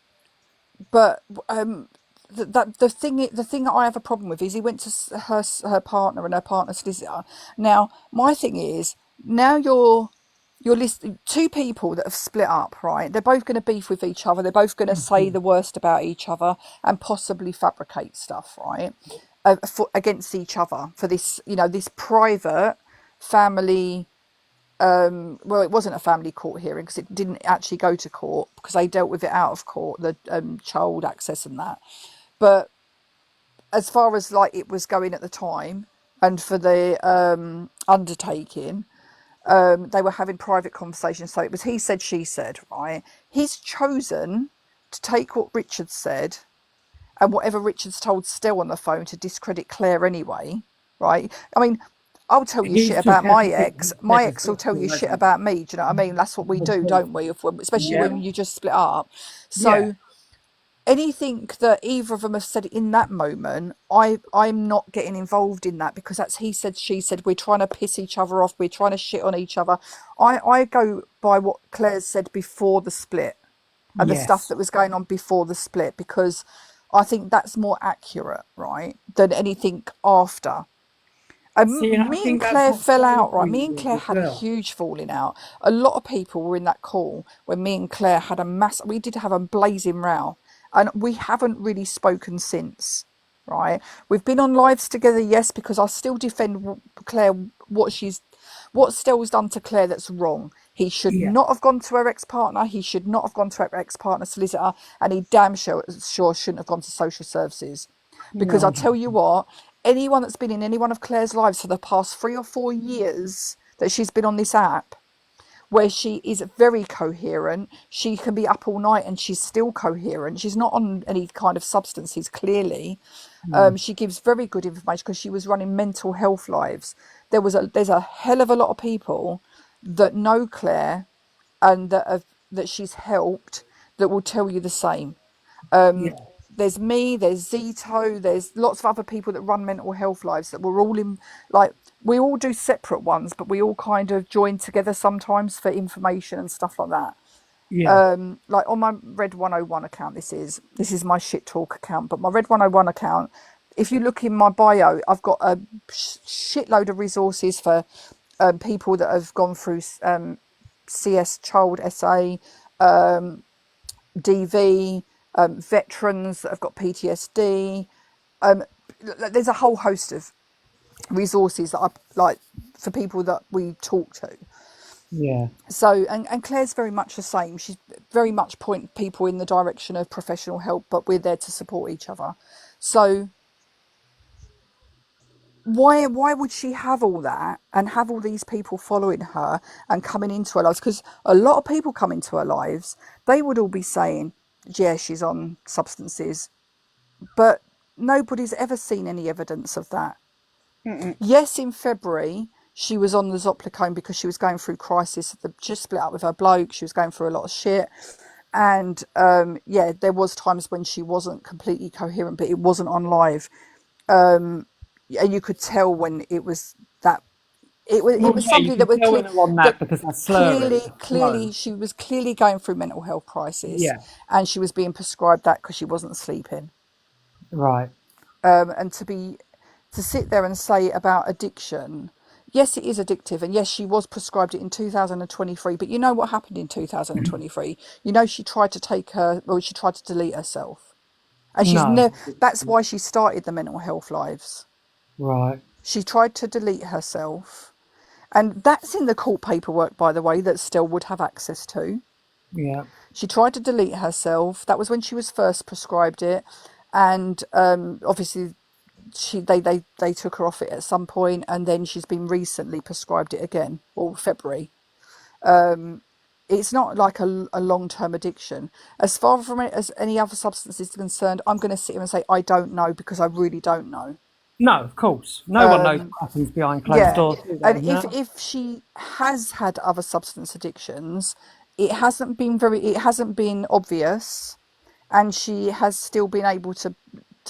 But the thing that I have a problem with is he went to her partner and her partner's solicitor. Now my thing is, now you're listing two people that have split up, right? They're both going to beef with each other. They're both going to say the worst about each other and possibly fabricate stuff, right? Against each other for this, this private family. Well, it wasn't a family court hearing because it didn't actually go to court because they dealt with it out of court, the child access and that. But as far as like it was going at the time, and for the undertaking, they were having private conversations. So it was he said, she said, right? He's chosen to take what Richard said and whatever Richard's told Stell on the phone to discredit Claire anyway, right? I mean, I'll tell you shit He's just about my everything ex. he My said as ex will tell you gospel, shit hasn't about me. Do you know what I mean? That's what we he? Of do, course. don't we? Especially Yeah. when you just split up. Yeah. So anything that either of them have said in that moment, I'm not getting involved in that because that's he said, she said. We're trying to piss each other off. We're trying to shit on each other. I go by what Claire said before the split and the stuff Yes. that was going on before the split because I think that's more accurate, right, than anything after. See, and I Me and think that's Claire what fell Stella out, right? Me agreed and with Claire as had a well. huge falling out. A lot of people were in that call when me and Claire had we did have a blazing row, and we haven't really spoken since, right? We've been on lives together, yes, because I still defend Claire, what Stell's done to Claire that's wrong. He should Yeah. not have gone to her ex-partner. He should not have gone to her ex-partner solicitor, and he damn sure shouldn't have gone to social services. Because I No. tell you what, anyone that's been in any one of Claire's lives for the past 3 or 4 years that she's been on this app, where she is very coherent, she can be up all night and she's still coherent. She's not on any kind of substances, clearly. No. She gives very good information because she was running mental health lives. There's a hell of a lot of people that know Claire and that she's helped that will tell you the same. Yeah. There's me, there's Zito, there's lots of other people that run mental health lives that we're all in, like, we all do separate ones, but we all kind of join together sometimes for information and stuff like that. Yeah. Like on my Red 101 account, this is my shit talk account, but my Red 101 account, if you look in my bio, I've got a shitload of resources for people that have gone through CS Child SA, DV, veterans that have got PTSD. There's a whole host of resources that I like for people that we talk to. Yeah. So, and Claire's very much the same. She's very much point people in the direction of professional help, but we're there to support each other. So why would she have all that and have all these people following her and coming into her lives? Because a lot of people come into her lives, they would all be saying, yeah, she's on substances, but nobody's ever seen any evidence of that. Yes, in February she was on the Zoplicone because she was going through crisis. She split up with her bloke. She was going through a lot of shit, and yeah, there was times when she wasn't completely coherent, but it wasn't on live, and you could tell when it was that. It Well, was yeah, you somebody that can were tell clear when they're on that that because they're slurring, they're slow. she was clearly going through mental health crisis, Yeah, and she was being prescribed that because she wasn't sleeping. right. And to sit there and say about addiction, yes, it is addictive, and yes, she was prescribed it in 2023. But you know what happened in 2023? You know, she tried to delete herself, and she's No, never. That's why she started the mental health lives. right. She tried to delete herself, and that's in the court paperwork, by the way, that Stell would have access to. Yeah, She tried to delete herself. That was when she was first prescribed it, and obviously they took her off it at some point, and then she's been recently prescribed it again, or February. It's not like a long-term addiction. As far from it as any other substance is concerned, I'm going to sit here and say I don't know, because I really don't know. no, of course. No one knows what happens behind closed Yeah, doors, do and they? No. if she has had other substance addictions, it hasn't been obvious, and she has still been able to,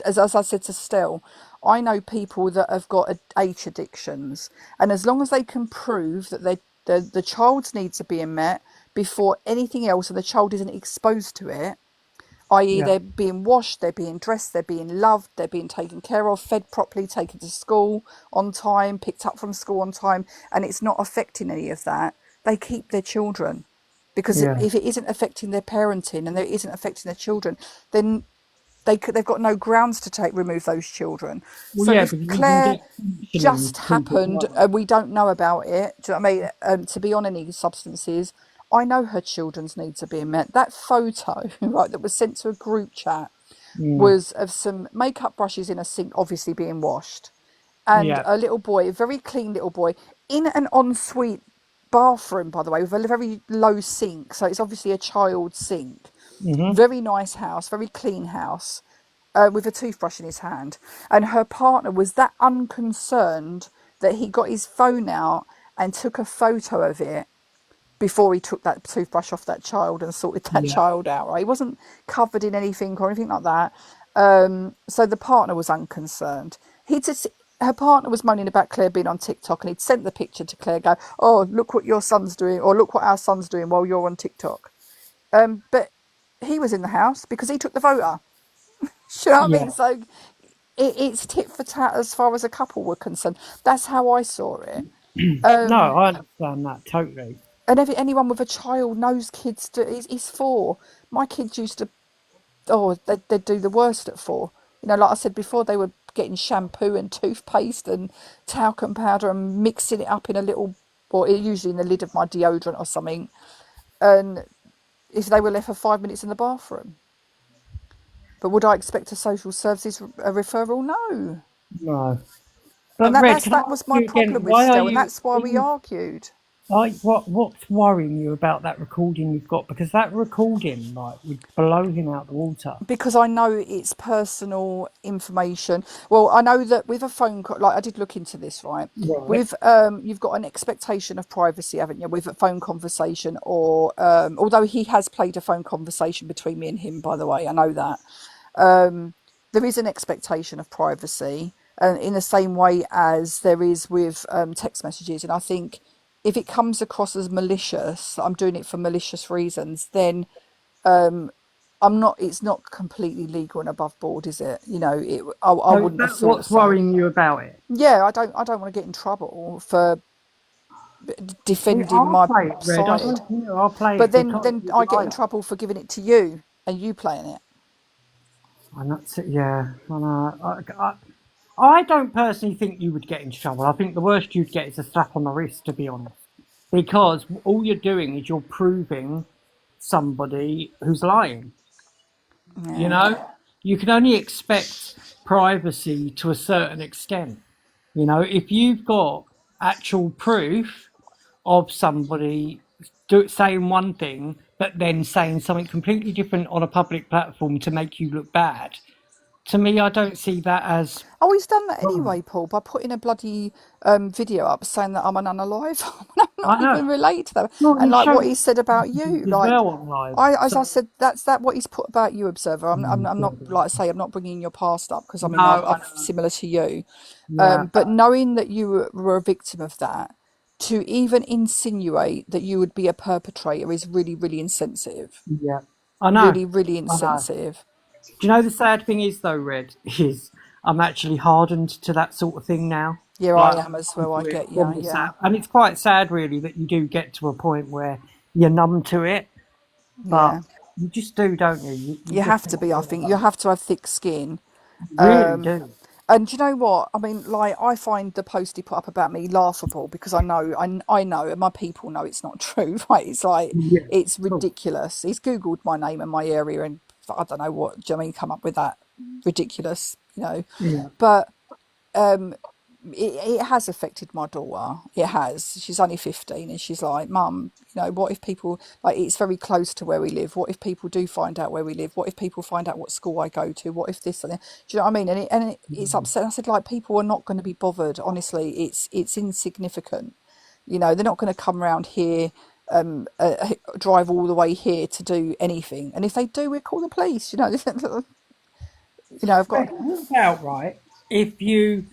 as I said to Stell, I know people that have got H addictions, and as long as they can prove that the child's needs are being met before anything else, and the child isn't exposed to it, i.e. Yeah, they're being washed, they're being dressed, they're being loved, they're being taken care of, fed properly, taken to school on time, picked up from school on time, and it's not affecting any of that, they keep their children. Because yeah. if it isn't affecting their parenting, and it isn't affecting their children, then they've got no grounds to remove those children. Well, So yeah, if because you can Claire get functioning just people, happened, can't you? we don't know about it. Do you know what I mean? To be on any substances, I know her children's needs are being met. That photo, right, that was sent to a group chat Mm, was of some makeup brushes in a sink, obviously being washed, and yeah, a little boy, a very clean little boy, in an ensuite bathroom, by the way, with a very low sink. So it's obviously a child's sink. mm-hmm, Very nice house, very clean house, with a toothbrush in his hand. And her partner was that unconcerned that he got his phone out and took a photo of it before he took that toothbrush off that child and sorted that yeah, child out, right? He wasn't covered in anything or anything like that. So the partner was unconcerned. He just Her partner was moaning about Claire being on TikTok, and he'd sent the picture to Claire, go, "Oh, look what your son's doing," or "Look what our son's doing while you're on TikTok." But he was in the house because he took the photo. You know what I yeah. mean? So it's tit for tat as far as a couple were concerned. That's how I saw it. No, I understand that totally. And anyone with a child knows kids do. It's four. My kids used to, they'd do the worst at four. You know, like I said before, they were getting shampoo and toothpaste and talcum powder and mixing it up in a little, or usually in the lid of my deodorant or something. And if they were left for 5 minutes in the bathroom. But would I expect a social services referral? No. No. And But Red, can I that ask was my you again, problem with why are Stell, and you, that's why we argued. what's worrying you about that recording you've got? Because that recording, like, would blow him out the water. Because I know it's personal information. Well, I know that with a phone call, like I did look into this, right? Right. With you've got an expectation of privacy, haven't you, with a phone conversation, or although he has played a phone conversation between me and him, by the way, I know that. There is an expectation of privacy, in the same way as there is with text messages. And I think if it comes across as malicious, I'm doing it for malicious reasons, then I'm not. It's not completely legal and above board, is it? You know, I So is wouldn't have that thought what's so. worrying you about it? Yeah, I don't want to get in trouble for defending I'll my play it, Red. I side. don't care. I'll play But it because then you I get in like it. trouble for giving it to you and you playing it. And that's it, yeah. I know. I don't personally think you would get into trouble. I think the worst you'd get is a slap on the wrist, to be honest. Because all you're doing is you're proving somebody who's lying. You Yeah. know, you can only expect privacy to a certain extent. You know, if you've got actual proof of somebody saying one thing, but then saying something completely different on a public platform to make you look bad, to me, I don't see that as Oh, he's done that wrong. anyway, Paul, by putting a bloody video up saying that I'm an unalive. I'm not I know. even related to that. Well, And he like what showed he said about you, as like well on live. as I So said, that's that what he's put about you, Observer. I'm not, like I say, I'm not bringing your past up because I no, mean I I'm know. similar to you. Yeah, But knowing that you were a victim of that, to even insinuate that you would be a perpetrator is really, really insensitive. yeah. I know. Really, really I know. insensitive. Do you know the sad thing is though, Red, is I'm actually hardened to that sort of thing now. Yeah, I Like am I'm as numb well. I to it get you. from the Yeah, sad, and it's quite sad, really, that you do get to a point where you're numb to it. But yeah. you just do, don't you? You You just have get to be. to I a think you point. have to have thick skin. You really do. And do you know what? I mean, like, I find the post he put up about me laughable because I know, and my people know it's not true, right? It's like, Yeah. it's Cool. ridiculous. He's Googled my name and my area, and I don't know what, do you know what I mean, come up with that ridiculous. Yeah. But it has affected my daughter. It has. She's only 15 and she's like, Mum, what if people, like, it's very close to where we live. What if people do find out where we live? What if people find out what school I go to? What if this and that? Do you know what I mean? It's upset. I said, like, people are not going to be bothered. Honestly, it's insignificant. They're not going to come around here, drive all the way here to do anything. And if they do, we call the police. I've got. Red, what about, right, if you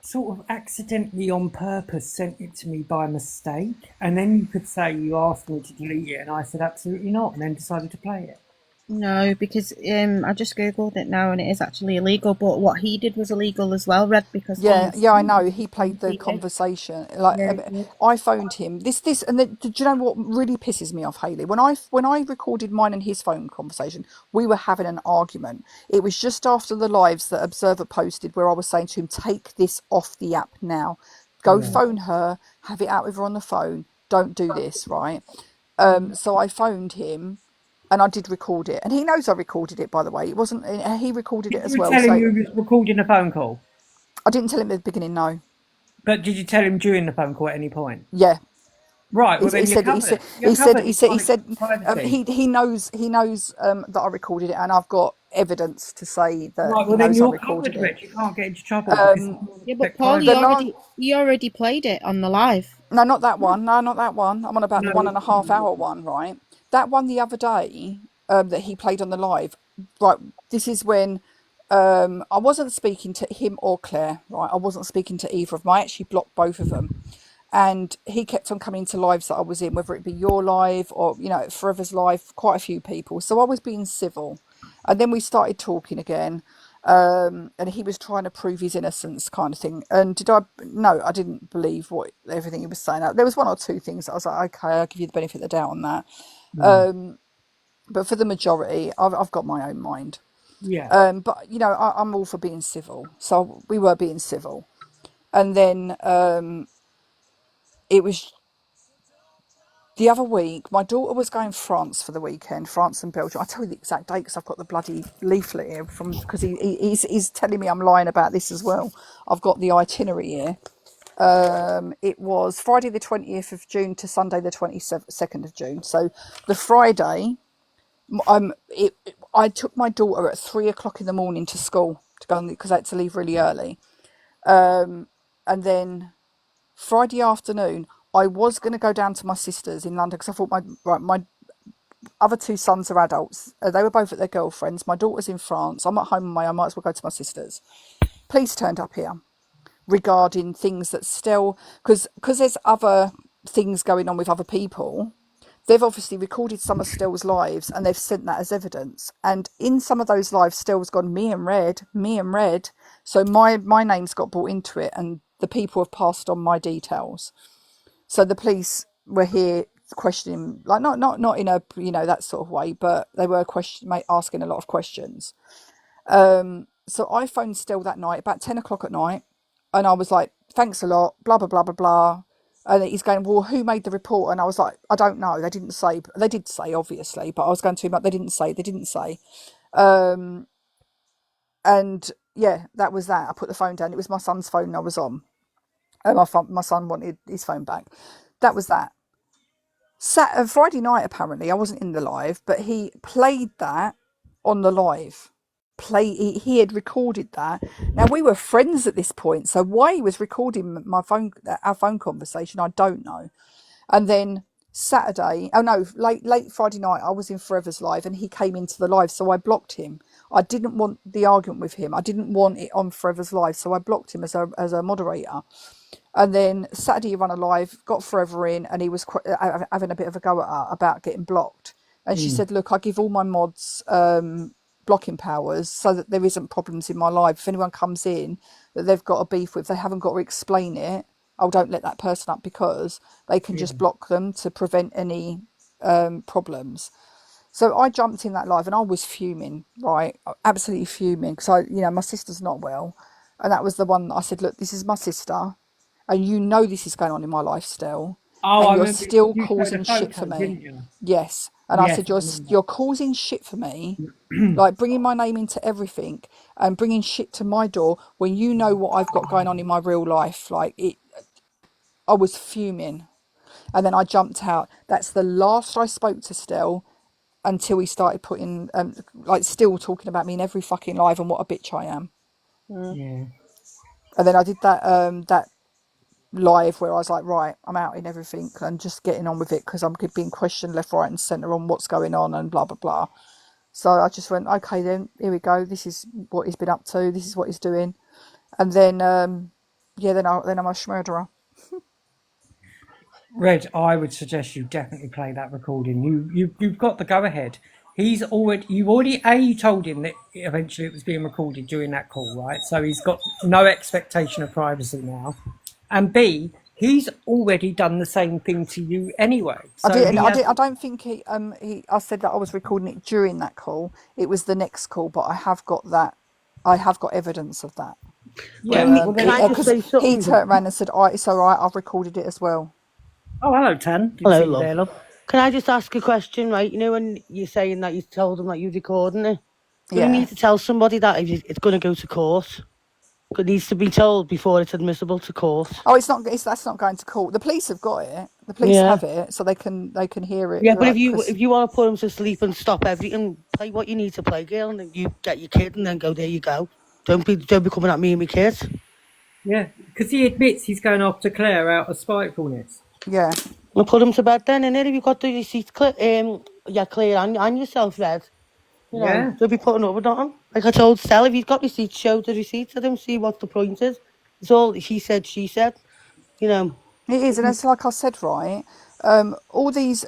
sort of accidentally on purpose sent it to me by mistake, and then you could say you asked me to delete it, and I said absolutely not, and then decided to play it. No, because I just googled it now and it is actually illegal. But what he did was illegal as well, Red, because Yeah, he's yeah, I know. He on played the TV. conversation. Like, Yeah, he did. I phoned him. And do you know what really pisses me off, Haley? When I recorded mine and his phone conversation, we were having an argument. It was just after the lives that Observer posted, where I was saying to him, "Take this off the app now. Go Yeah. phone her. Have it out with her on the phone. Don't do this, right?" So I phoned him. And I did record it, and he knows I recorded it. By the way, it wasn't. He recorded it Did as you well. tell him So you was recording a phone call? I didn't tell him at the beginning. No. But did you tell him during the phone call at any point? Yeah, Right. He, Well, he then you're said he said covered. You're he said covered. he He's said he trying to said keep privacy. he knows that I recorded it, and I've got evidence to say that Right. he Well, then knows I you're recorded covered, it. Rich. You can't get into trouble because you want to Yeah, but protect Paul, The you privacy. last already played it on the live. No, not that one. No, not that one. I'm on about the No. 1.5 hour one, right? That one the other day, that he played on the live. Right, this is when I wasn't speaking to him or Claire. Right, I wasn't speaking to either of them. I actually blocked both of them. And he kept on coming to lives that I was in, whether it be your live or Forever's live, quite a few people. So I was being civil, and then we started talking again, and he was trying to prove his innocence, kind of thing. And did I? No, I didn't believe what everything he was saying. There was one or two things that I was like, okay, I'll give you the benefit of the doubt on that. Mm. But for the majority, I've got my own mind. Yeah. But I'm all for being civil, so we were being civil, and then it was the other week, my daughter was going France for the weekend, France and Belgium. I'll tell you the exact date because I've got the bloody leaflet here because he's telling me I'm lying about this as well. I've got the itinerary here. It was Friday the 20th of June to Sunday the 22nd of June. So the Friday, I took my daughter at 3 o'clock in the morning to school to go because I had to leave really early. And then Friday afternoon, I was going to go down to my sister's in London because I thought my other two sons are adults. They were both at their girlfriends. My daughter's in France. I'm at home on my own. I might as well go to my sister's. Police turned up here regarding things that still, because there's other things going on with other people. They've obviously recorded some of Stell's lives and they've sent that as evidence. And in some of those lives, Stell's gone, me and Red. So my name's got brought into it and the people have passed on my details. So the police were here questioning, like not in a that sort of way, but they were asking a lot of questions. So I phoned Still that night about 10 o'clock at night, and I was like, "Thanks a lot, blah blah blah blah blah." And he's going, "Well, who made the report?" And I was like, "I don't know. They didn't say. They did say, obviously, but I was going to him like, they didn't say. They didn't say." And yeah, that was that. I put the phone down. It was my son's phone I was on, and my son wanted his phone back. That was that. Friday night, apparently, I wasn't in the live, but he played that on the live. he had recorded that. Now we were friends at this point, so why he was recording our phone conversation, I don't know. And then Saturday, oh no, late Friday night, I was in Forever's live and he came into the live, so I blocked him. I didn't want the argument with him. I didn't want it on Forever's live, so I blocked him as a moderator. And then Saturday he ran a live, got Forever in, and he was having a bit of a go at her about getting blocked. And she said, look, I give all my mods blocking powers so that there isn't problems in my life. If anyone comes in that they've got a beef with, they haven't got to explain it. Oh, don't let that person up, because they can just block them to prevent any problems. So I jumped in that live and I was fuming, right? Absolutely fuming, because my sister's not well. And that was the one that I said, look, this is my sister, and you know this is going on in my life still, Oh, I and you're remember still you showed causing a shit for photo, didn't me. you? Yes. And I Yes, said, I remember. you're causing shit for me, like bringing my name into everything and bringing shit to my door when you know what I've got going on in my real life. I was fuming. And then I jumped out. That's the last I spoke to Still until he started putting, still talking about me in every fucking live and what a bitch I am. Yeah. And then I did that live where I was like, right, I'm out in everything and just getting on with it, because I'm being questioned left, right and centre on what's going on and blah, blah, blah. So I just went, okay, then here we go. This is what he's been up to. This is what he's doing. And then, then I'm a murderer. Red, I would suggest you definitely play that recording. You've got the go ahead. You already told him that eventually it was being recorded during that call, right? So he's got no expectation of privacy now. And B, he's already done the same thing to you anyway. So I don't think I said that I was recording it during that call. It was the next call, but I have got evidence of that. Yeah. Can I just say He something? turned around and said, it's all right, I've recorded it as well. Oh, hello, Tan. Good to Hello, see you love. there, love. Can I just ask a question, right? You know when you're saying that you told them that you're recording it? Do you Yeah. need to tell somebody that if it's going to go to court? It needs to be told before it's admissible to court. Oh, that's not going to court. The police have got it. The police have it, so they can hear it. Yeah, but if you want to put them to sleep and stop everything, play what you need to play, girl, and then you get your kid and then go, there you go. Don't be coming at me and my kids. Yeah, because he admits he's going after Claire out of spitefulness. Yeah. We'll put them to bed then, and then if you've got the receipt, Claire and yourself, Red. Don't be putting up with nothing. Like I told Stella, if he's got receipts, show the receipts. I don't see what the point is. It's all she said, It is, and it's like I said, right? All these,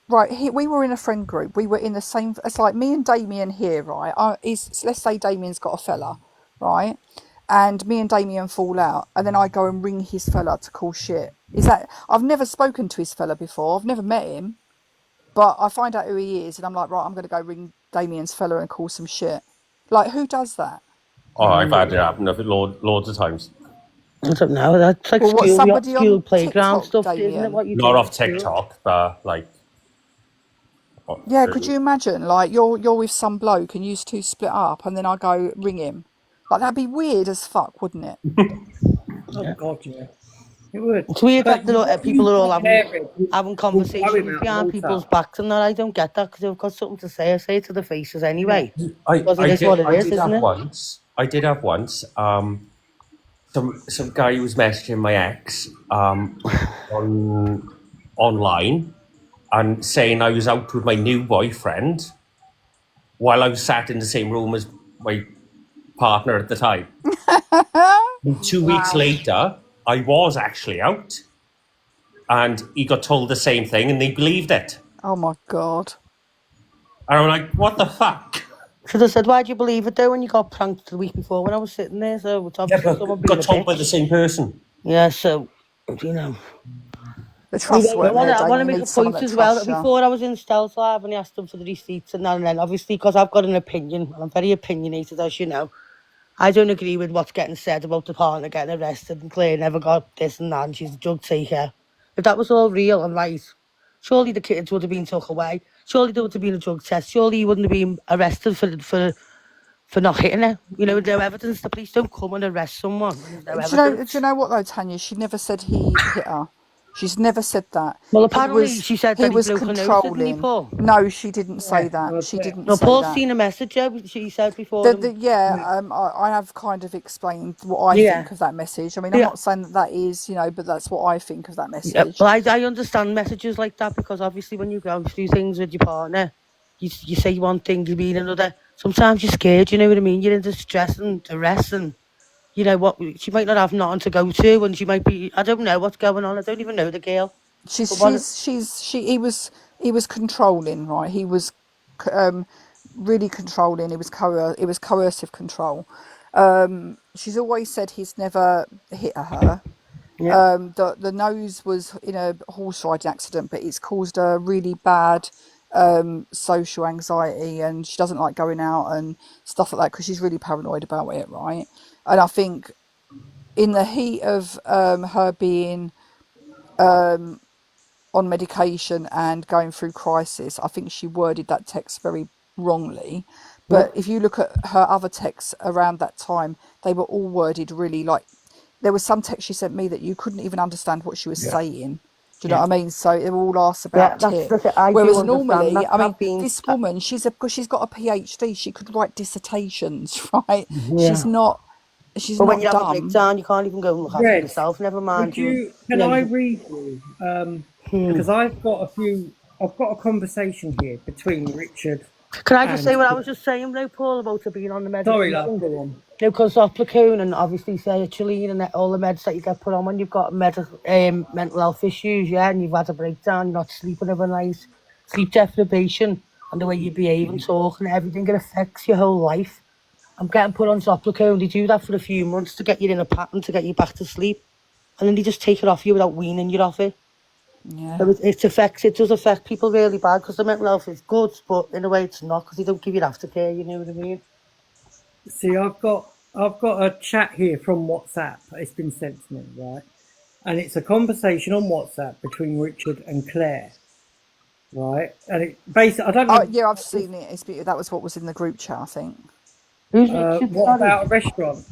right? We were in a friend group. We were in the same. It's like me and Damien here, right? Let's say Damien's got a fella, right? And me and Damien fall out, and then I go and ring his fella to call shit. I've never spoken to his fella before. I've never met him, but I find out who he is, and I'm like, right, I'm going to go ring Damien's fella and call some shit. Like, who does that? Oh, I've had it happen loads of times. I don't know. That's like school playground TikTok, stuff, Damien? isn't it? What you Not do off at school? TikTok, but like. Yeah, could you imagine? Like you're with some bloke and you two split up, and then I go ring him. Like that'd be weird as fuck, wouldn't it? Oh God, yeah, it would. It's weird But that people are all having worry conversations about behind the people's water. backs, and that I don't get that because they've got something to say. I say it to the faces anyway. I Because it is what it is, did isn't have it? once. I did have once. Some guy was messaging my ex online and saying I was out with my new boyfriend while I was sat in the same room as my partner at the time. And 2 weeks later, I was actually out, and he got told the same thing, and they believed it. Oh my god. And I'm like, what the fuck? Should have said, why'd you believe it though when you got pranked the week before when I was sitting there? So it's obviously someone being Got a told by bitch. the same person. Yeah, so, you know. The trust weren't there, I want to Damien. You make a need someone point that as well trusts that you. before I was in Stealth Live and I asked them for the receipts and then obviously because I've got an opinion and I'm very opinionated, as you know, I don't agree with what's getting said about the partner getting arrested and Claire never got this and that and she's a drug taker. If that was all real and right, surely the kids would have been took away. Surely there would have been a drug test. Surely he wouldn't have been arrested for not hitting her. You know, with no evidence. The police don't come and arrest someone when there's no evidence. Do you know what though, Tanya? She never said he hit her. She's never said that. Well, He apparently was she said he that he was blew her nose, didn't he, controlling. Paul? No, she didn't say Yeah, that. I She bet. didn't No, say Paul's that. seen a message, yeah, she said before them. I have kind of explained what I Yeah. think of that message. I mean, I'm Yeah. not saying that that is, but that's what I think of that Yeah, message. well, I understand messages like that because obviously when you go through things with your partner, you say one thing, you mean another. Sometimes you're scared, you know what I mean? You're in distress and duress and, you know what, she might not have nothing to go to and she might be, I don't know what's going on. I don't even know the girl. But He was controlling, right? He was really controlling. It was coercive control. She's always said he's never hit her. yeah, The nose was in a horse riding accident, but it's caused a really bad social anxiety, and she doesn't like going out and stuff like that because she's really paranoid about it, right? And I think in the heat of her being on medication and going through crisis, I think she worded that text very wrongly. yeah, But if you look at her other texts around that time, they were all worded really like, there was some text she sent me that you couldn't even understand what she was Yeah. saying. Do you know yeah. what I mean? So they were all asked Yeah, about that's tit. it. I do Whereas understand normally, that. I mean, I've been, this woman, because she's got a PhD, she could write dissertations, right? yeah. She's But when not you have a dumb. breakdown, you can't even go and look after Red, yourself. Never mind would you. you? You Can know, I you. read you? Hmm. Because I've got a conversation here between Richard Can I just and say what I was Claire. just saying though, Paul, about her being on the Sorry, love. medication? Go on. No, because of Placoon and obviously sertraline and all the meds that you get put on when you've got mental health issues, yeah, and you've had a breakdown, you're not sleeping overnight, sleep deprivation, and the way you behave and talk and everything, it affects your whole life. I'm getting put on Placoon. They do that for a few months to get you in a pattern, to get you back to sleep, and then they just take it off you without weaning you off it. Yeah. So it does affect people really bad because the mental health is good, but in a way it's not because they don't give you aftercare. You know what I mean? See, I've got a chat here from WhatsApp. It's been sent to me, right? And it's a conversation on WhatsApp between Richard and Claire, right? And it basically, I don't Oh, know yeah, I've seen it. That was what was in the group chat, I think. Who's Richard? what Sorry. about a restaurant.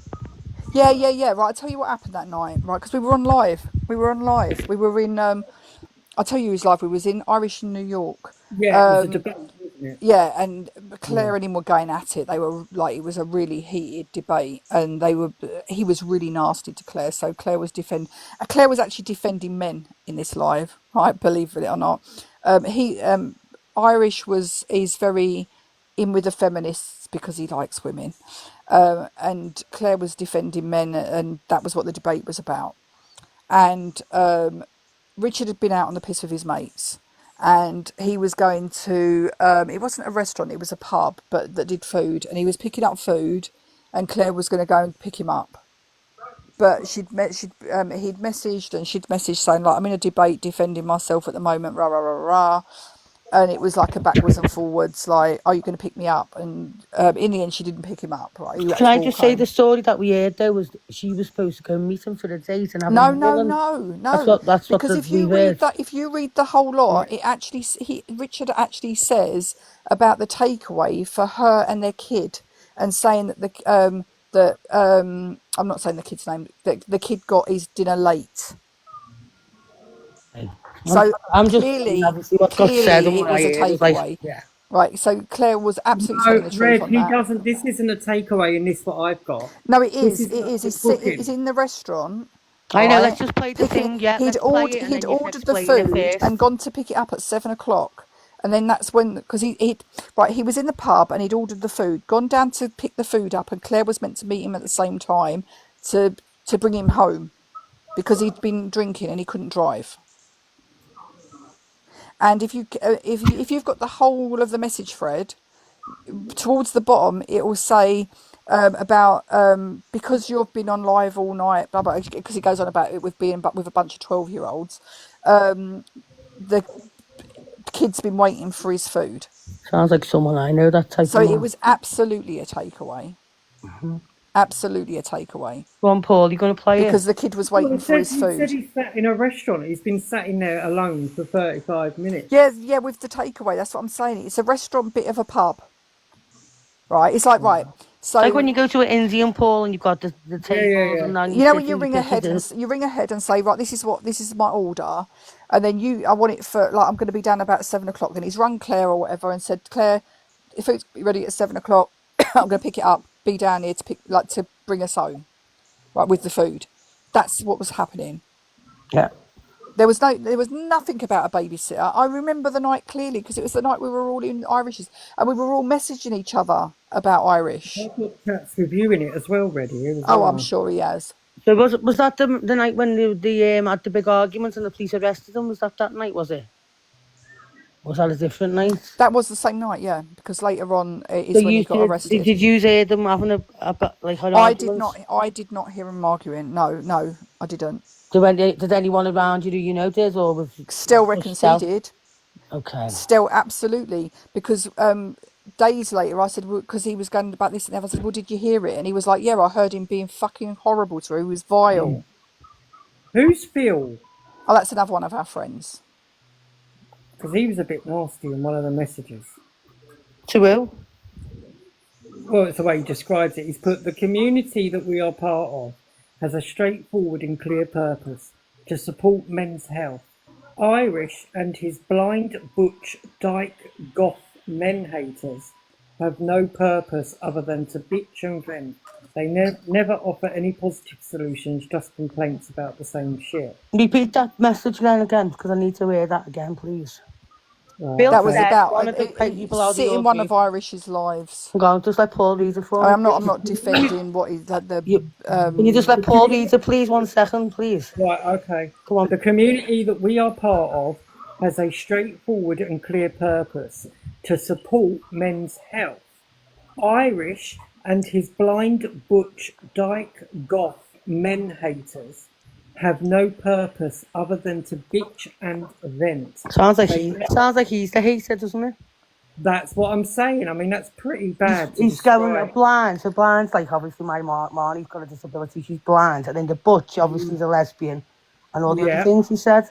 Yeah. Right, I'll tell you what happened that night, right? Because we were on live. We were on live. We were in. I'll tell you who's live. We was in Irish in New York. Yeah, it was a debate, wasn't it? Yeah, and Yeah. Claire and him were going at it. They were like, it was a really heated debate, and he was really nasty to Claire. So Claire was Claire was actually defending men in this live, right? Believe it or not. He Irish is very in with the feminists because he likes women, and Claire was defending men, and that was what the debate was about. And Richard had been out on the piss with his mates, and he was going to it wasn't a restaurant, it was a pub, but that did food, and he was picking up food, and Claire was going to go and pick him up, but he'd messaged, and she'd messaged saying like, I'm in a debate defending myself at the moment, rah rah rah rah. And it was like a backwards and forwards, like, are you going to pick me up? And in the end she didn't pick him up, right? He had Can to I walk just say the home. story that we heard there was she was supposed to go meet him for a date and have a No, meal, no, and no, that's no. what Because we heard. if you read the whole lot, Yeah. it actually Richard actually says about the takeaway for her and their kid, and saying that I'm not saying the kid's name. That the kid got his dinner late. I'm, So I'm just saying, obviously, what got said and clearly, it what I was a heard was like, takeaway, yeah. right? So Claire was absolutely telling No, the truth Red, on he that. doesn't. This isn't a takeaway in this what I've got. No, it This is. is It is. a It's booking. in the restaurant, I know, let's right? just play the Picking it. thing, yeah, let's play it and He'd then you can ordered the explain it food and first. gone to pick it up at 7 o'clock, and then that's when, because he was in the pub and he'd ordered the food, gone down to pick the food up, and Claire was meant to meet him at the same time to bring him home because he'd been drinking and he couldn't drive. And if you've got the whole of the message thread, towards the bottom it will say about because you've been on live all night, blah blah, because it goes on about it with being but with a bunch of 12-year-olds. The kid's been waiting for his food, Sounds like someone I know, that type so of it man. was absolutely a takeaway. Absolutely a takeaway, Go on, Paul, you going to play it? because the kid was Well, waiting for his he said food. he sat in a restaurant. He's been sat in there alone for 35 minutes. Yeah, with the takeaway, that's what I'm saying. It's a restaurant bit of a pub, right? It's like, right, So Like when you go to an Indian pool and you've got the Yeah, tables yeah, and then you know when sit you and you ring pick ahead and you ring ahead and say, right, this is my order, and then I want it for, like, I'm going to be down about 7 o'clock. Then he's rung Claire or whatever and said, Claire, if it's ready at 7 o'clock, I'm going to pick it up, be down here to bring us home, right, with the food. That's what was happening. Yeah. There was nothing about a babysitter. I remember the night clearly because it was the night we were all in Irishes and we were all messaging each other about Irish. I've got chats reviewing it as well, ready as Oh, I'm well. sure he has. So was that the night when the had the big arguments and the police arrested them? Was that night? Was it? Was that a different night? That was the same night, yeah, because later on So is when he got arrested. did you hear them having like an I did argument? not. I did not hear him arguing. No, no, I didn't. Did anyone around you who you know did, or was Still just reckons he stealth? did. Okay. Still, absolutely. Because days later, I said, because he was going about this and that, I said, well, did you hear it? And he was like, yeah, I heard him being fucking horrible to her. He was vile. Who's Phil? Oh, that's another one of our friends. Because he was a bit nasty in one of the messages. To who? Well, it's the way he describes it. He's put, the community that we are part of has a straightforward and clear purpose to support men's health. Irish and his blind, butch, dyke, goth men haters have no purpose other than to bitch and vent. They never offer any positive solutions, just complaints about the same shit. Repeat that message again, because I need to hear that again, please. Right, That was okay. about One of the people out of sit your in one group. of Irish's lives. Go on, just let Paul read it for me. I'm Please. not defending what he had the. Can you just let Paul read it, please? 1 second, please. Right, okay. Come on. The community that we are part of has a straightforward and clear purpose to support men's health. Irish and his blind, butch, dyke, goth men haters have no purpose other than to bitch and vent. Sounds like he's the hater, doesn't it? That's what I'm saying. I mean, that's pretty bad. He's going blind. So blind's like obviously my Marnie's got a disability. She's blind, and then the butch obviously is a lesbian, and all the other things he said.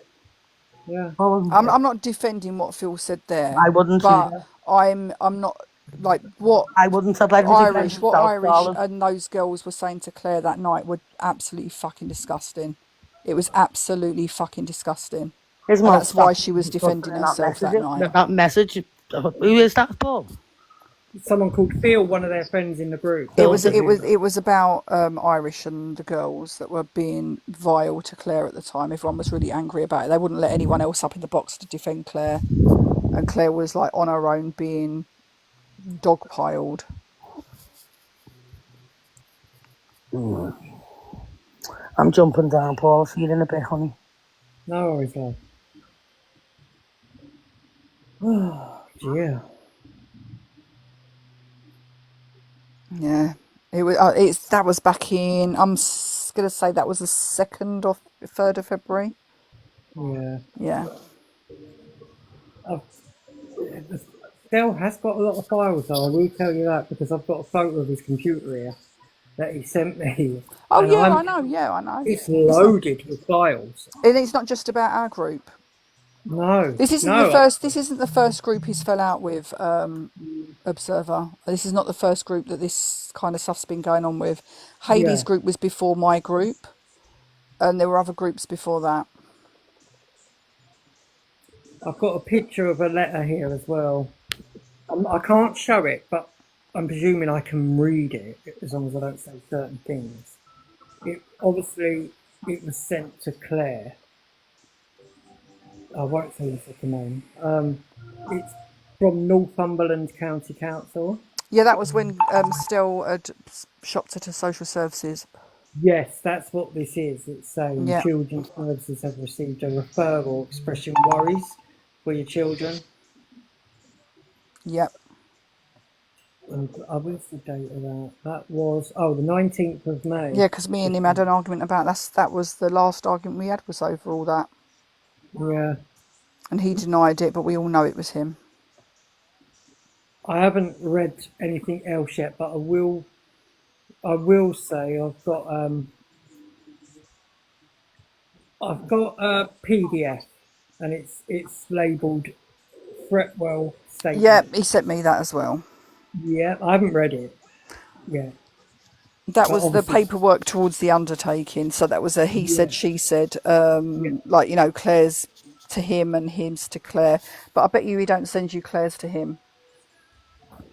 Yeah. I'm not defending what Phil said there. I wouldn't. But I'm not like what I wouldn't have let him Irish. defend What himself, Irish darling. and those girls were saying to Claire that night were absolutely fucking disgusting. It was absolutely fucking disgusting. His And mouth that's why stopped she was defending in herself that night. That message. Who is that, Paul? Someone called Phil, one of their friends in the group. It was about Irish and the girls that were being vile to Claire at the time. Everyone was really angry about it. They wouldn't let anyone else up in the box to defend Claire, and Claire was like on her own being dogpiled. I'm jumping down, Paul. See you in a bit, honey. No worries, love. Oh, dear. Yeah, it was. That was back in. I'm gonna say that was the 2nd or 3rd of February. Yeah. Yeah. Dell has got a lot of files, though. I will tell you that because I've got a photo of his computer here that he sent me. Oh and yeah, I know. Yeah, I know. It's loaded with files. And it's not just about our group. No. This isn't the first. This isn't the first group he's fell out with. Observer. This is not the first group that this kind of stuff's been going on with. Hayley's group was before my group, and there were other groups before that. I've got a picture of a letter here as well. I can't show it, but I'm presuming I can read it as long as I don't say certain things. It was sent to Claire. I won't say the second name. It's from Northumberland County Council. Yeah, that was when Still had shopped at her social services. Yes, that's what this is. It's saying Children's Services have received a referral expressing worries for your children. Yep. And what's the date of that? That was, the 19th of May. Yeah, because me and him had an argument about that was the last argument we had was over all that. Yeah. And he denied it, but we all know it was him. I haven't read anything else yet, but I will say I've got a PDF and it's labelled Fretwell Statement. Yeah, he sent me that as well. Yeah, I haven't read it. Yeah. That But was the obviously, paperwork towards the undertaking. So that was a he said, yeah, she said, yeah. like, you know, Claire's to him and him's to Claire. But I bet you he don't send you Claire's to him.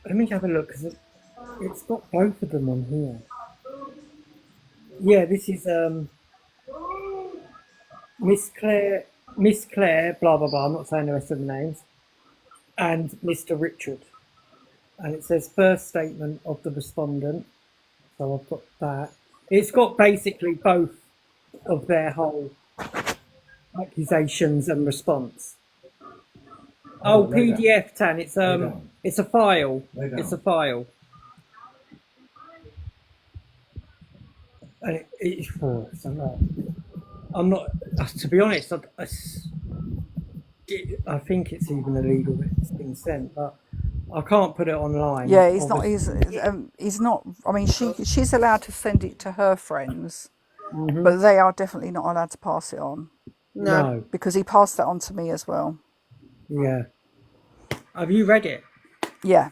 Let me have a look because it's got both of them on here. Yeah, this is Miss Claire, Miss Claire, blah blah blah. I'm not saying the rest of the names, and Mr. Richard, and it says first statement of the respondent. So I've got that. It's got basically both of their whole accusations and response. Oh, PDF, Tan. It's a file. It's a file. And it's a lot. I'm not. To be honest, I think it's even illegal that it's been sent, but I can't put it online. Yeah, he's not. Obviously. He's not. I mean, she's allowed to send it to her friends, Mm-hmm. but they are definitely not allowed to pass it on No. because he passed that on to me as well. Yeah. Have you read it? Yeah.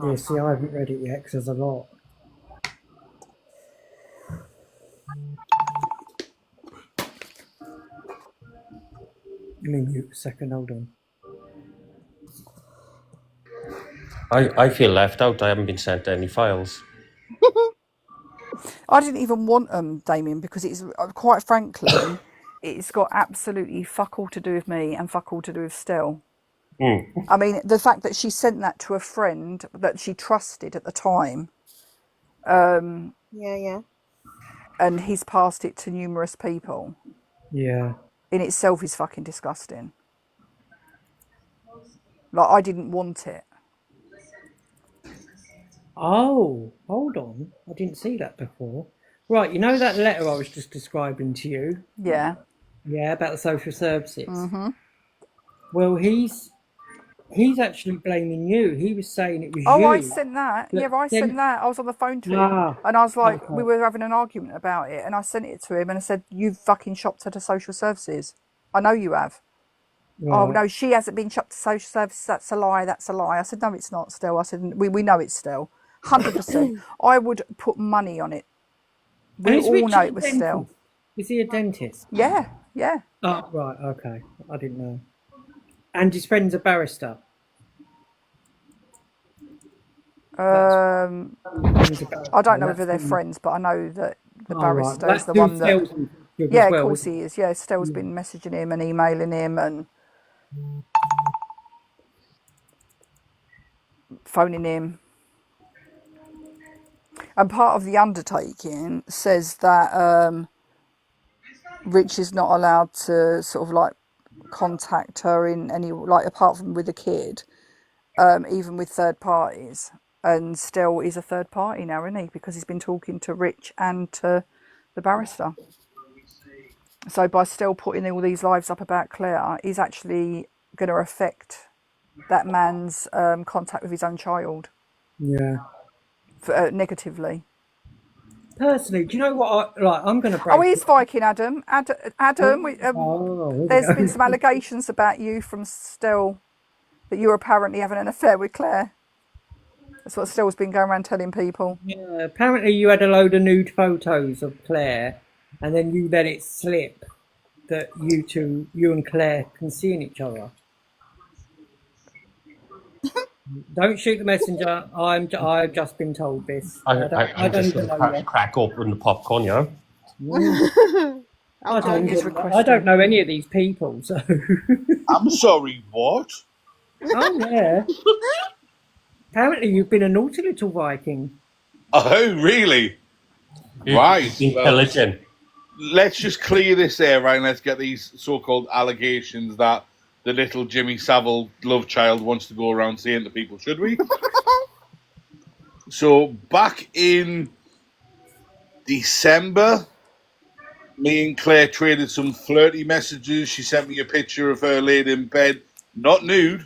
Yeah. See, I haven't read it yet because there's a lot. Let me mute a second. Hold on. I feel left out. I haven't been sent any files. I didn't even want them, Damien, because it's quite frankly, it's got absolutely fuck all to do with me and fuck all to do with Stell. I mean, the fact that she sent that to a friend that she trusted at the time, Yeah. and he's passed it to numerous people, Yeah. in itself is fucking disgusting. Like, I didn't want it. Oh, hold on. I didn't see that before. Right, you know that letter I was just describing to you? Yeah. Yeah, about the social services. Mm-hmm. Well, he's actually blaming you. He was saying it was Oh, you. I sent that. Yeah, I sent that. I was on the phone to him, and I was like, okay. we were having an argument about it, and I sent it to him, and I said, "You've fucking shopped her to social services. I know you have." Oh Right. no, she hasn't been shopped to social services. That's a lie. That's a lie. I said, "No, it's not. Still," I said, "We know it's still 100%. I would put money on it. And We is all know Richard it a was still." dentist? Is he a dentist? Yeah, yeah. Oh, right, okay. I didn't know. And his friend's a barrister. I don't know whether they're That's friends, but I know that the oh, right. barrister is That's the who one that. Stell's with Yeah, as of well. course he is. Yeah, Stell's been messaging him and emailing him and phoning him. And part of the undertaking says that Rich is not allowed to sort of like contact her in any, like, apart from with a kid, even with third parties. And Stell is a third party now, isn't he? Because he's been talking to Rich and to the barrister. So by Stell putting all these lives up about Claire, he's actually going to affect that man's contact with his own child. Yeah. Negatively. Personally, do you know what? I'm going to break. Oh, he's Viking Adam. Adam, there's go. been some allegations about you from Stell that you're apparently having an affair with Claire. That's what Stell's been going around telling people. Yeah, apparently you had a load of nude photos of Claire, and then you let it slip that you and Claire can see in each other. Don't shoot the messenger. I've just been told this. I I'm don't just even going know to yet. crack open the popcorn, yeah? I don't know any of these people, so. I'm sorry, what? Oh yeah. Apparently you've been a naughty little Viking. Oh, really? Right. Intelligent. Let's just clear this air, right? And let's get these so-called allegations that the little Jimmy Savile love child wants to go around saying to people, should we? So back in December, me and Claire traded some flirty messages. She sent me a picture of her laid in bed, not nude.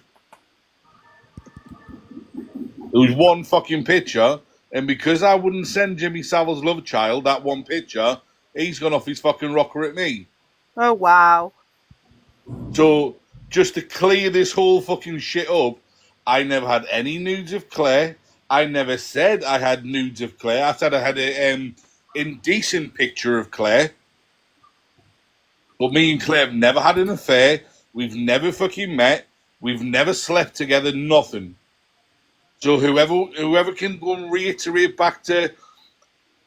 It was one fucking picture, and because I wouldn't send Jimmy Savile's love child that one picture, he's gone off his fucking rocker at me. Oh, wow. So, just to clear this whole fucking shit up, I never had any nudes of Claire. I never said I had nudes of Claire. I said I had a indecent picture of Claire. But me and Claire have never had an affair. We've never fucking met. We've never slept together. Nothing. So whoever can go and reiterate back to,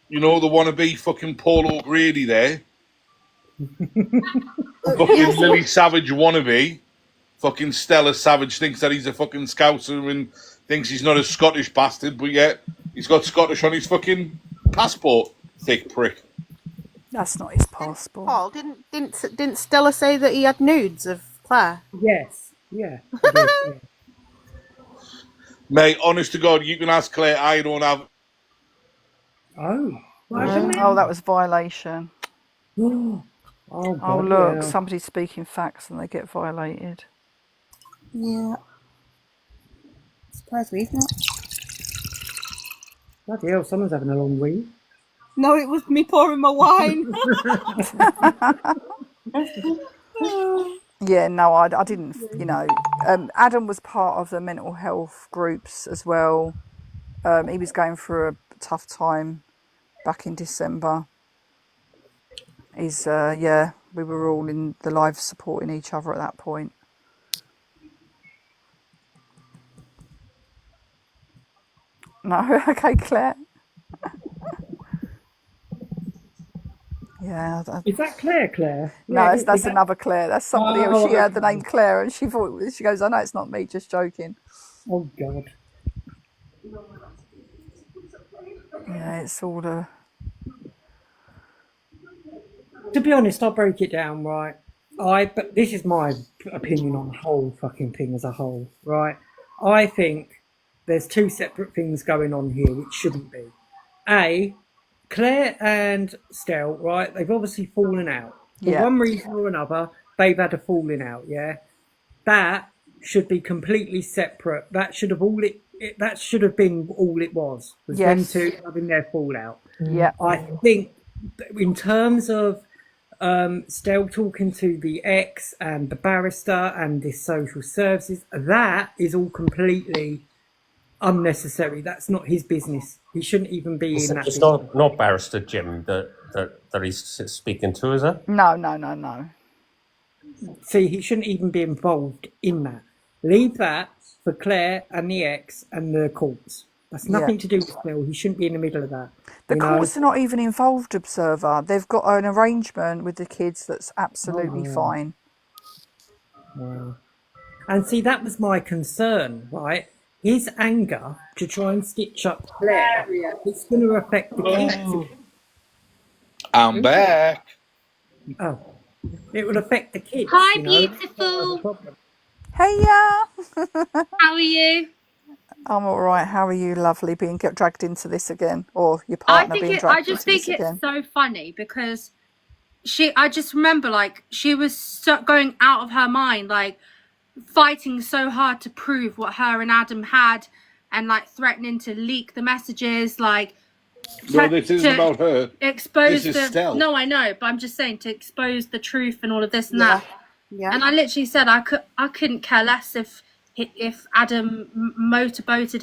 the wannabe fucking Paul O'Grady there, fucking Lily Savage wannabe, fucking Stella Savage thinks that he's a fucking Scouser and thinks he's not a Scottish bastard, but yet he's got Scottish on his fucking passport. Thick prick. That's not his passport. Paul, didn't Stella say that he had nudes of Claire? Yes. Yeah. I did, yeah. Mate, honest to God, you can ask Claire. I don't have. Oh. What happened Oh, that was violation. then? Oh, Oh, God, look, yeah. somebody's speaking facts and they get violated. Yeah. Surprised we've not. Bloody hell, someone's having a long week. No, it was me pouring my wine. Yeah, no, I didn't, Adam was part of the mental health groups as well. He was going through a tough time back in December. We were all in the live supporting each other at that point. No, okay, Claire. Yeah. Is that Claire? No, Yeah, that's is that- another Claire. That's somebody else. Oh, She heard the okay. name Claire and she goes, "Oh no, it's not me, just joking." Oh, God. Yeah, it's all the. To be honest, I'll break it down, right? But this is my opinion on the whole fucking thing as a whole, right? I think there's two separate things going on here which shouldn't be. Claire and Stell, right? They've obviously fallen out. For Yeah. one reason or another, they've had a falling out, yeah? That should be completely separate. That should have that should have been all it was them Yes. two having their fallout. Yeah. I think in terms of Stell talking to the ex and the barrister and the social services, that is all completely unnecessary. That's not his business. He shouldn't even be in that It's business. not Barrister Jim that he's speaking to, is it? No. See, he shouldn't even be involved in that. Leave that for Claire and the ex and the courts. That's nothing to do with Stell. He shouldn't be in the middle of that. The you know? courts are not even involved, Observer. They've got an arrangement with the kids that's absolutely fine. Wow. And see, that was my concern, right? His anger to try and stitch up Claire, it's going to affect the kids. I'm back. Oh, it will affect the kids. Hi, you know? beautiful. That's the problem. Hey, yeah. How are you? I'm all right. How are you, lovely, being dragged into this again? Or your I partner think being I dragged just into this think again? it's so funny because I just remember like she was going out of her mind, like fighting so hard to prove what her and Adam had, and like threatening to leak the messages, like. No, this isn't about her. Expose This is Stell. No, I know, but I'm just saying to expose the truth and all of this and that. Yeah. And I literally said I couldn't care less if Adam motorboated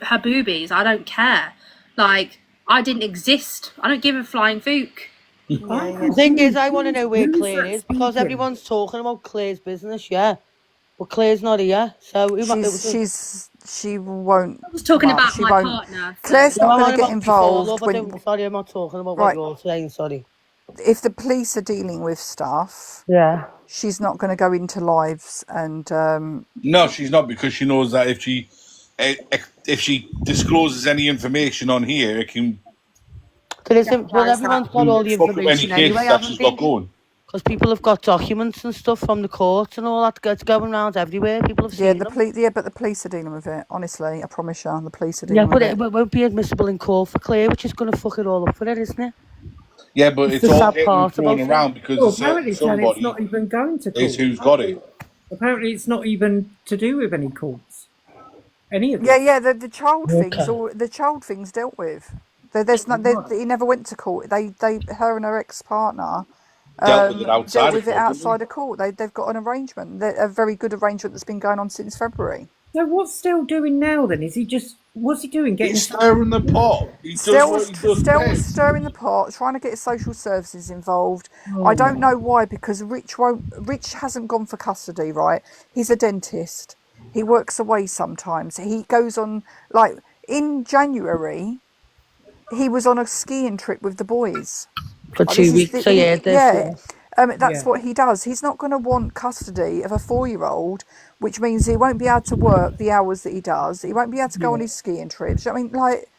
her boobies. I don't care. Like, I didn't exist. I don't give a flying fook. The thing is, I want to know where Who's Claire that is because speaking? everyone's talking about Claire's business, yeah. But Claire's not here, so She won't. I was talking well, about she my won't. partner. So. Claire's No, not I'm going on to get about before, involved love. Sorry, I'm not talking about Right. what you're saying. Sorry. if the police are dealing with stuff. Yeah. She's not going to go into lives and. No, she's not, because she knows that if she discloses any information on here, it can Well, everyone's got all the fuck up any information case anyway, that haven't she's they? got going. Because people have got documents and stuff from the courts and all that that's going around everywhere. People have seen them. But the police are dealing with it. Honestly, I promise you, the police are Yeah, dealing but with it. it won't be admissible in court for Claire, which is going to fuck it all up for her, isn't it? Yeah, but It's it's the all sad getting part thrown about around it. because Well, a certain apparently, Sally, it's somebody not even going to court. is who's got it. Apparently, it's not even to do with any courts. Any of it. Yeah. The child thing's dealt with. He never went to court. Her and her ex-partner Dealt with it outside dealt with of it court, outside of court. They've got an arrangement, a very good arrangement that's been going on since February. So what's Stell doing now then? Is he just, what's he doing? Getting He's stirring the pot. He does what he does Still best. stirring the pot, trying to get social services involved. I Oh don't my. know why, because Rich hasn't gone for custody, right? He's a dentist. He works away sometimes. He goes on, like, in January, he was on a skiing trip with the boys. For Oh, this 2 is weeks, I heard this, yeah. yeah. That's Yeah. what he does. He's not going to want custody of a 4-year-old, which means he won't be able to work the hours that he does. He won't be able to go on Yeah. his skiing trips. I mean, like,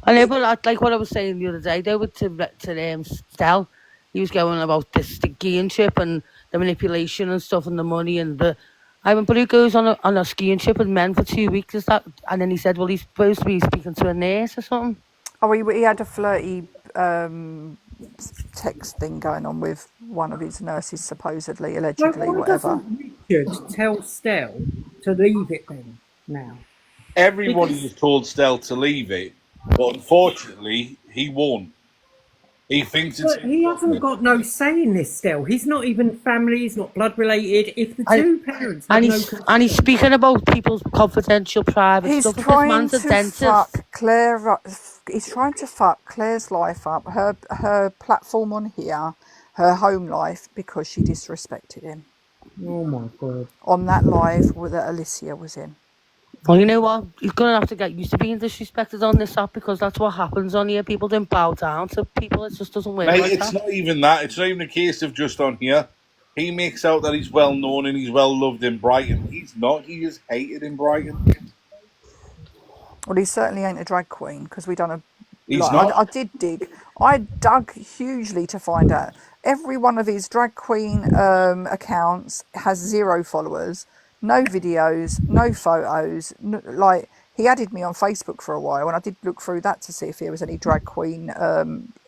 I know, but like what I was saying the other day, though, to Stell, he was going about this the skiing trip and the manipulation and stuff and the money and the. I mean, but who goes on a skiing trip with men for 2 weeks? Is that? And then he said, well, he's supposed to be speaking to a nurse or something. oh, he had a flirty text thing going on with one of his nurses, supposedly, So allegedly, why whatever. doesn't Richard tell Stell to leave it then now? Everybody Because has told Stell to leave it, but unfortunately, he won't. He thinks it's but his he hasn't business. got no say in this Stell. He's not even family, he's not blood related. If the And, two parents have and no he's concern, speaking about people's confidential, private He's stuff. But this trying man's a to dentist. fuck Claire. He's trying to fuck Claire's life up, her platform on here, her home life, because she disrespected him oh my god. on that live that Alicia was in. Well, you know what? He's going to have to get used to being disrespected on this app because that's what happens on here. People don't bow down to people. It just doesn't work Mate, like it's that. not even that. It's not even a case of just on here. He makes out that he's well known and he's well loved in Brighton. He's not. He is hated in Brighton. Well, he certainly ain't a drag queen, because we done a He's like. not. I did dig. I dug hugely to find out. Every one of his drag queen accounts has 0 followers, no videos, no photos. Like, he added me on Facebook for a while, and I did look through that to see if there was any drag queen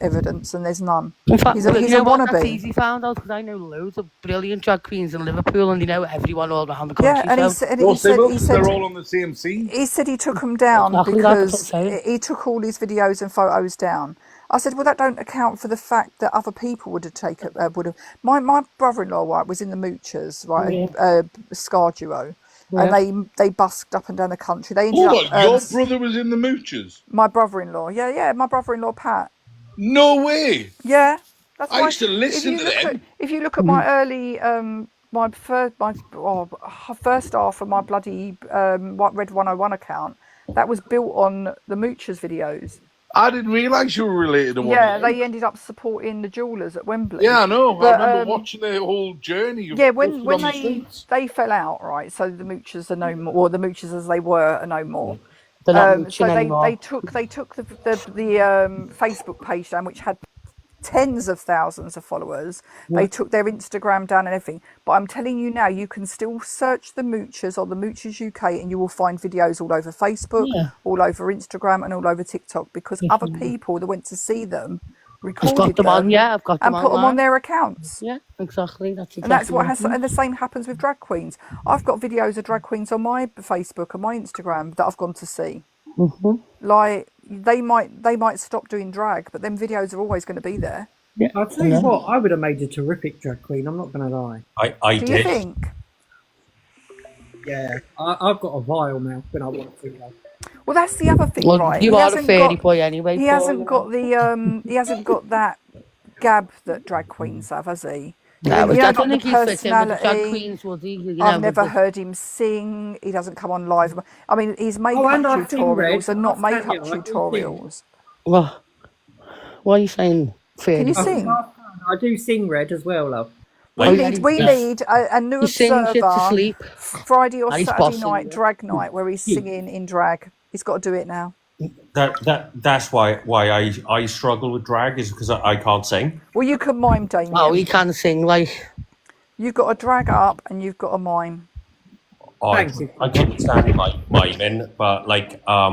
evidence, and there's none. In fact, He's well, a you know what? That's wannabe. easy found out because I know loads of brilliant drag queens in Liverpool and they know everyone all around the Yeah, country. and So, he Well, they said will he 'cause said they're all on the same scene. he said he took them down exactly that, that's what I'm because saying. he took all his videos and photos down. I said, well, that don't account for the fact that other people would have taken would have. My brother-in-law, right, was in the Moochers, right, Yeah. Scar duo, Yeah. and they busked up and down the country. They ended Hold up on, your brother was in the Moochers? my brother-in-law, yeah, my brother-in-law Pat, No way. yeah. That's I why used to listen to them. if you look at my early my first half of my bloody Red 101 account, that was built on the Moochers videos. I didn't realise you were related to one of Yeah, them. they ended up supporting the jewellers at Wembley. Yeah, I know. I But remember watching their whole journey of yeah, walking when on the streets. they fell out, right? So the Moochers are no more, or the Moochers as they were are no more. They're not So mooching anymore. they took the Facebook page down, which had tens of thousands of followers. They took their Instagram down and everything. But I'm telling you now, you can still search the Moochers or the Moochers UK, and you will find videos all over Facebook, Yeah. all over Instagram, and all over TikTok, because other people that went to see them I've got recorded them on, them yeah, I've got them and put them on online. their accounts. Yeah, exactly. That's And that's exactly what what has, happened. and the same happens with drag queens. I've got videos of drag queens on my Facebook and my Instagram that I've gone to see. Like, they might stop doing drag, but them videos are always going to be there. Yeah. I'll tell you what, I would have made a terrific drag queen, I'm not going to lie. I Do you did. think? Yeah, I've got a vile mouth when I want to. Though. Well, that's the other thing, Well, right? you He are a hasn't fairy got- boy anyway. He Paul, hasn't you got know. the he hasn't got that gab that drag queans have, has he? No, He I hasn't don't got think the he's fit in with the drag personality. queens, was he? You know, I've with never the- heard him sing. He doesn't come on live. I mean, his makeup and I've seen Red. tutorials are not I'll stand makeup you, I do sing. tutorials. What? What are you saying, fairy? Can you I sing? I do sing Red as well, love. We Oh, need yeah. a new He sings it to observer sleep. Friday or And he's Saturday bossing night you. drag night where he's singing in drag. He's got to do it now. That's why I struggle with drag is because I can't sing. Well, you can mime, Damien. Oh, he can sing like. You've got to drag up and you've got to mime. Thanks. I couldn't stand miming, but like I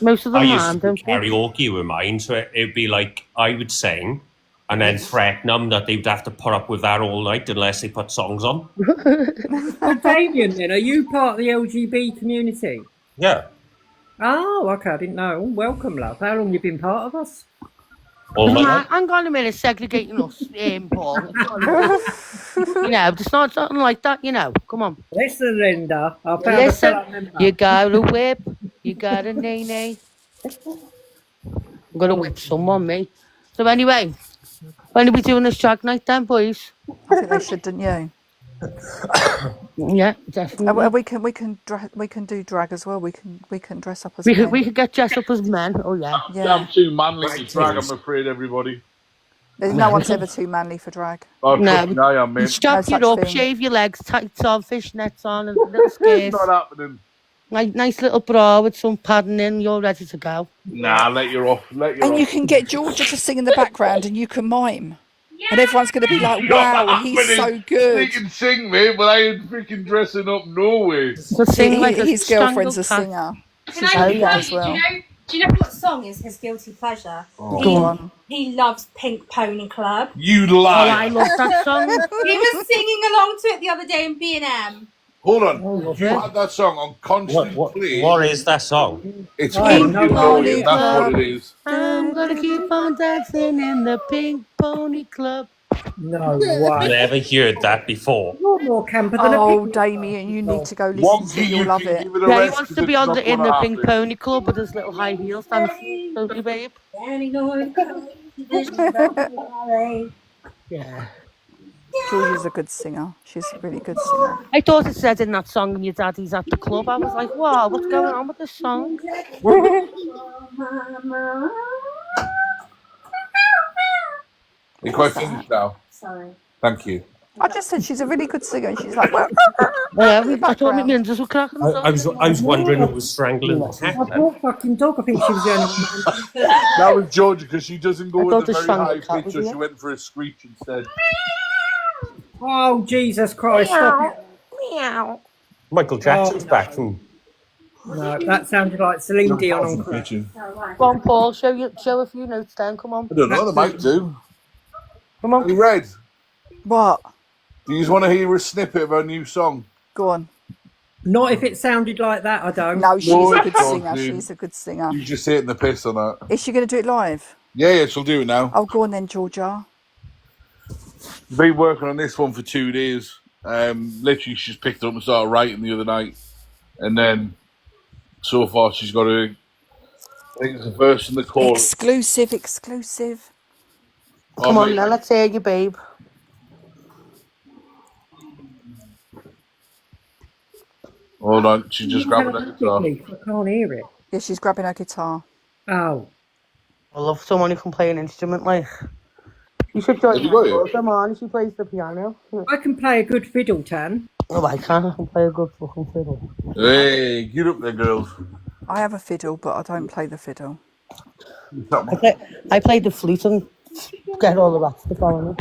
most of them I used are, to do don't they? karaoke with mine, so it'd be like I would sing and then threaten them that they'd have to put up with that all night unless they put songs on. So Damien, then, are you part of the LGB community? Yeah. Oh, okay, I didn't know. Welcome, love. How long you been part of us? All my life. Hang on a minute, segregating us, Paul. It's not something like that, Come on. Listen, Linda, I found a Listen, fellow member. you got a whip, you got a nay-nay. I'm going to whip someone, mate. So anyway, when are we doing this drag night then, boys? I think they should, didn't you? Yeah, definitely. We can do drag as well. We can dress up as We men. could get dressed up as men. Oh yeah. I'm too manly to drag, I'm afraid, everybody. No one's ever too manly for drag. Oh, trust me, I am, mate. Strap No you up, such thing. shave your legs, tights on, fishnets on, and little skirts. Not happening. Nice little bra with some padding in. You're ready to go. Nah, let you off. And you can get Georgia to sing in the background, and you can mime. And everyone's going to be like, wow, he's so good. He can sing, mate, but I ain't freaking dressing up no way. So sing like His girlfriend's a singer. She's very good as well. Do you know what song is his guilty pleasure? Go on. He loves Pink Pony Club. You Oh, lie. I love that song. He was singing along to it the other day in B&M. Hold on. You had that song on constant play. What is that song? It's Pink Pink Pony Pony, that's Club. what it is. I'm gonna keep on dancing in the Pink Pony Club. No way. Never heard that before. You're more camper than a Oh, pig. Damien, you need to go listen Wonky, to it. You'll you love can it. give it a Yeah, he rest wants to 'cause be it's on not in gonna the Pink happen. Pony Club with his little high heels dancing. Don't you, babe? Yeah. Georgia's a good singer. She's a really good singer. I thought it said in that song, your daddy's at the club. I was like, wow, what's going on with this song? You're quite finished now. Sorry. Thank you. I just said she's a really good singer, and she's like, well, Yeah, I thought my ninjas were cracking. I was wondering who was strangling the cat My then. poor fucking dog. I think she was the only one. That was Georgia because she doesn't go I with thought a the very strangle high cat pitch, was so here. she went for a screech instead. Oh, Jesus Christ. Stop it. Meow. Michael Jackson's back from. No, that sounded like Celine Dion on crack. Pitching. Come on, Paul, show a few notes down. Come on. I don't know, they might do. Come Are you on. ready? what? Do you just want to hear a snippet of her new song? Go on. Not if it sounded like that, I don't. No, she's No, a it's good not, singer. dude. She's a good singer. You just taking the piss on that. Is she going to do it live? Yeah, she'll do it now. Oh, go on then, Georgia. Been working on this one for 2 days. Literally, she's picked it up and started writing the other night. And then, so far, she's got I think it's the verse and the chorus. Exclusive. Come on now, let's hear you, babe. Hold on, she's just grabbing Tell the her guitar. quickly, I can't hear it. Yeah, she's grabbing her guitar. Oh. I love someone who can play an instrument like. You should join Have you got her. it? Come on, she plays the piano. I can play a good fiddle, Tan. Oh, I can. I can play a good fucking fiddle. Hey, get up there, girls. I have a fiddle, but I don't play the fiddle. I played the flute and get all the rats to follow me.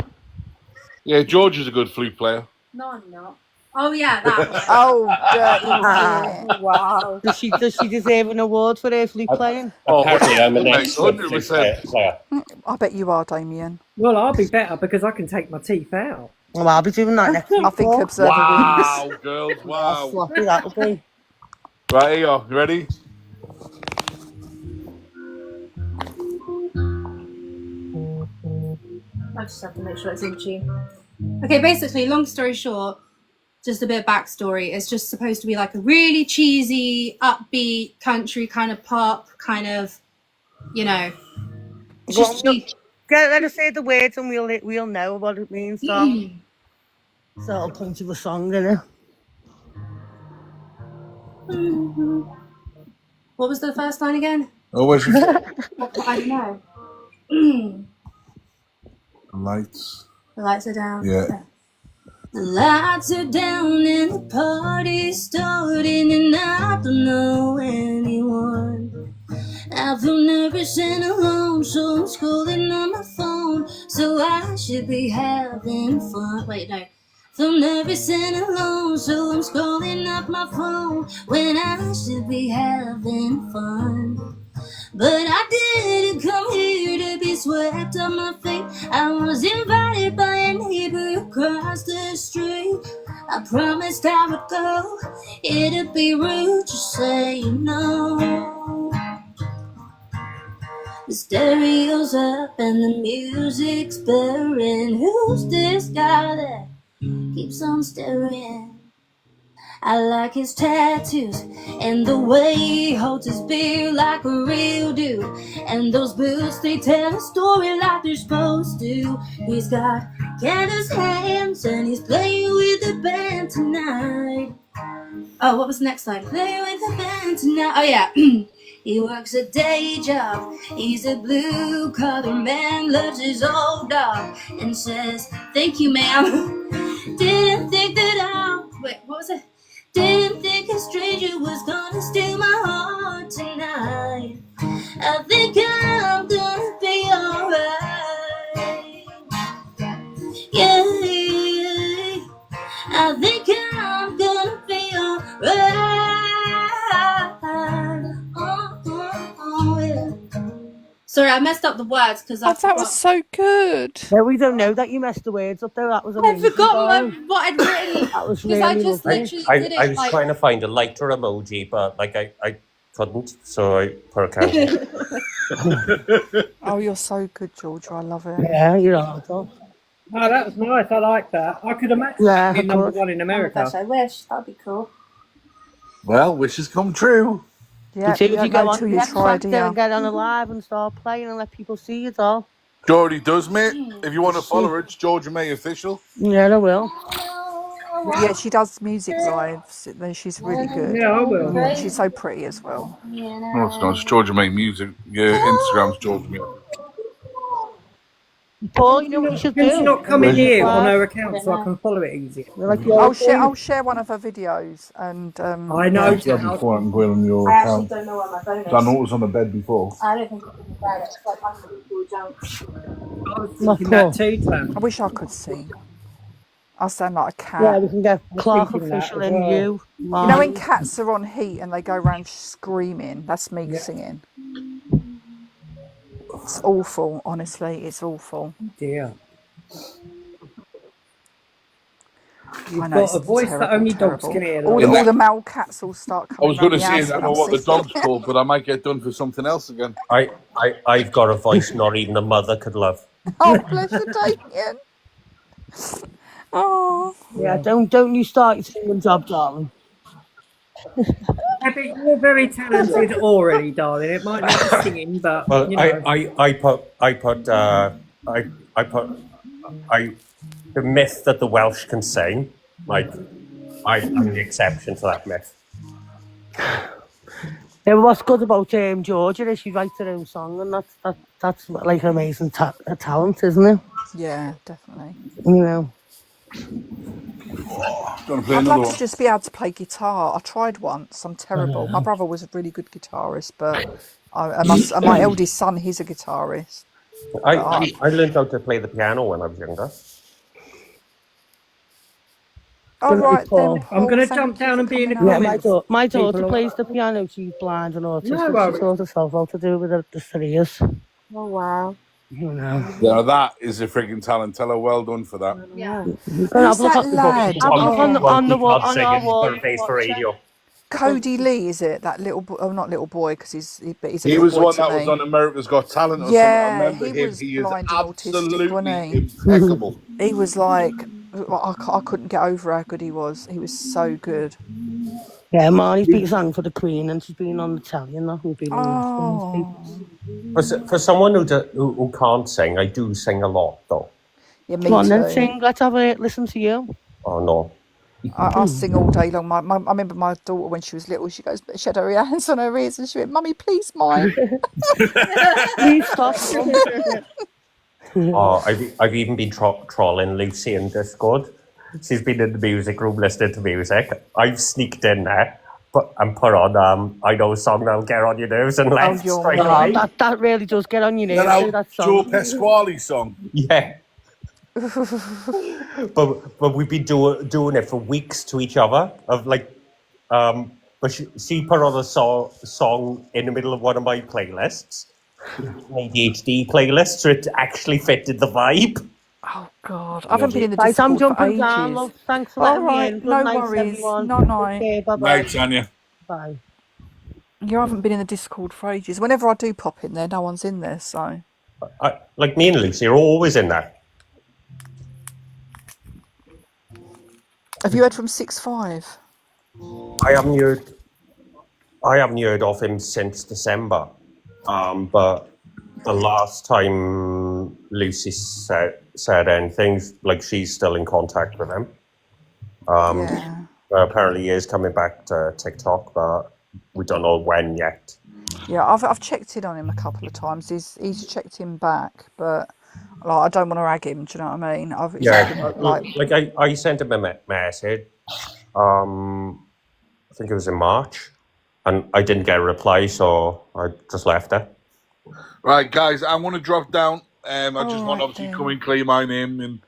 Yeah, George is a good flute player. No, I'm not. Oh, yeah, that one. Oh, dirty bitch. Wow. Does she deserve an award for her flute playing? Apparently, I'm an mate, excellent 100%. player. I bet you are, Damien. Well, I'll be better because I can take my teeth out. Well, I'll be doing that next week. I think Observer wins. Wow, girls, How wow. sloppy that'll be. Right, here you go. You ready? I just have to make sure it's in tune. Okay, basically, long story short, just a bit of backstory. It's just supposed to be like a really cheesy, upbeat, country kind of pop, kind of, just Let us say the words and we'll know what it means. So it's the whole point of the song, isn't it? What was the first line again? Oh, where's your I don't know. lights? The lights are down. Yeah. The lights are down and the party's starting and I don't know anyone. I feel nervous and alone, so I'm scrolling on my phone. So I should be having fun. Wait, no. Feel nervous and alone, so I'm scrolling up my phone when I should be having fun. But I didn't come here to be swept on my feet. I was invited by a neighbor across the street. I promised I would go. It'd be rude to say no. The stereo's up and the music's blaring. Who's this guy that keeps on staring? I like his tattoos and the way he holds his beer like a real dude. And those boots, they tell a story like they're supposed to. He's got canvas hands and he's playing with the band tonight. Oh, what was the next line? Playing with the band tonight. Oh, yeah. He works a day job. He's a blue-collar man, loves his old dog, and says, "Thank you, ma'am." Didn't think that wait, what was it? Didn't think a stranger was gonna steal my heart tonight. I think I'm gonna be alright. Yeah, I think I'm gonna be alright. Yeah. Sorry, I messed up the words because Oh, that was so good. Yeah, we don't know that you messed the words up there. That was I amazing. forgot what I'd written That was because really I just lovely. literally did I it was like. trying to find a lighter emoji, but like I couldn't, so I put a candle. Oh, you're so good, Georgia. I love it. Yeah, you know. Oh, that was nice. I like that. I could imagine Yeah, being of number course. one in Oh my America. gosh, I wish that'd be cool. Well, wishes come true. Yeah, See you if you don't go know on till you next try, Saturday do and you? get on a live and start playing and let people see you, doll. Geordie does, mate. If you want to follow her, it's Georgia May Official. Yeah, I will. Yeah, she does music lives. She's really good. Yeah, I will. And she's so pretty as well. No, it's not. It's Georgia May Music. Yeah, Instagram's Georgia May. Paul, you know what you should Can she do? not come in Really? here on her account so I can follow it easier? You're like the old days. I'll share one of her videos and I know. yeah. Before I can go in on your I actually account. don't know where my phone is. I know it was on the bed before. I don't think it's in the bed. It's like under the cool junk. I was thinking that too, Tam. I wish I could sing. I sound like a cat. Yeah, we can get Clark thinking that Official as and well. you. You know when cats are on heat and they go around screaming? That's me singing. It's awful, honestly. It's awful. Dear. I You've know, got it's a voice terrible, that only dogs terrible. can hear. All like. the male cats will start I coming was going to round the say, house I when know I'm what the singing. dog's called, but I might get done for something else again. I've got a voice not even a mother could love. Oh, bless you, Damien. Oh. Yeah, don't you start your singing job, darling. Yeah, but you're very talented already, darling. It might not be singing, but Well, you know. The myth that the Welsh can sing, like, I'm the exception to that myth. Yeah, but what's good about Georgia is she writes her own song, and that's like amazing talent, isn't it? Yeah, definitely. You know. I'd love to just be able to play guitar. I tried once. I'm terrible. My brother was a really good guitarist, but my eldest son, he's a guitarist. I learned how to play the piano when I was younger. All right, Paul. then, Paul, I'm going to thank jump you down for and be in the coming comments. on. My daughter People plays the piano. She's blind and autistic. No She worries. taught herself how to do with the three-ears. Oh wow. You know. Yeah, that is a freaking talent. Tell her well done for that. Yeah. Who's that lad? Have a look on the wall. On our wall. For radio. Cody Lee, is it? That little boy? Oh, not little boy, because he's a He little was boy one to that me. was on America's Got Talent or Yeah, something. I remember he him. was He is blind and autistic, absolutely wasn't he? impeccable. He was like, I couldn't get over how good he was. He was so good. Yeah, Marnie's been sang for the Queen, and she's been on the telly and that. We've been Oh, For someone who can't sing, I do sing a lot, though. yeah, me Come on then, too. sing. Let's have a listen to you. Oh, no. I sing all day long. I remember my daughter when she was little. She had her hands on her ears and she went, "Mummy, please, mine." Please stop. Oh, I've even been trolling Lucy in Discord. She's been in the music room listening to music. I've sneaked in there and put on I Know a Song That'll Get On Your Nerves and left you're straight right. away. That really does get on your nerves. That That Joe song. Pasquale song. Yeah. but we've been doing it for weeks to each other of like but she put on a song in the middle of one of my playlists, an ADHD playlist, so it actually fitted the vibe. Oh God, I haven't been in the Right, I'm Discord for jumping down. ages. Love. Thanks for All letting me right, in. Good no night, worries. everyone. Night night. Okay, bye-bye. Night, Tanya. Bye. You haven't been in the Discord for ages. Whenever I do pop in there, no one's in there, so... Like me and Lucy are always in there. Have you heard from 6'5"? I haven't heard of him since December. But the last time Lucy said anything, like she's still in contact with him. Yeah. Apparently he is coming back to TikTok, but we don't know when yet. Yeah, I've checked in on him a couple of times. He's checked in back, but like, I don't want to rag him. Do you know what I mean? I sent him a message. I think it was in March, and I didn't get a reply, so I just left it. Right, guys, I want to drop down. I just want to right obviously then. come and clear my name and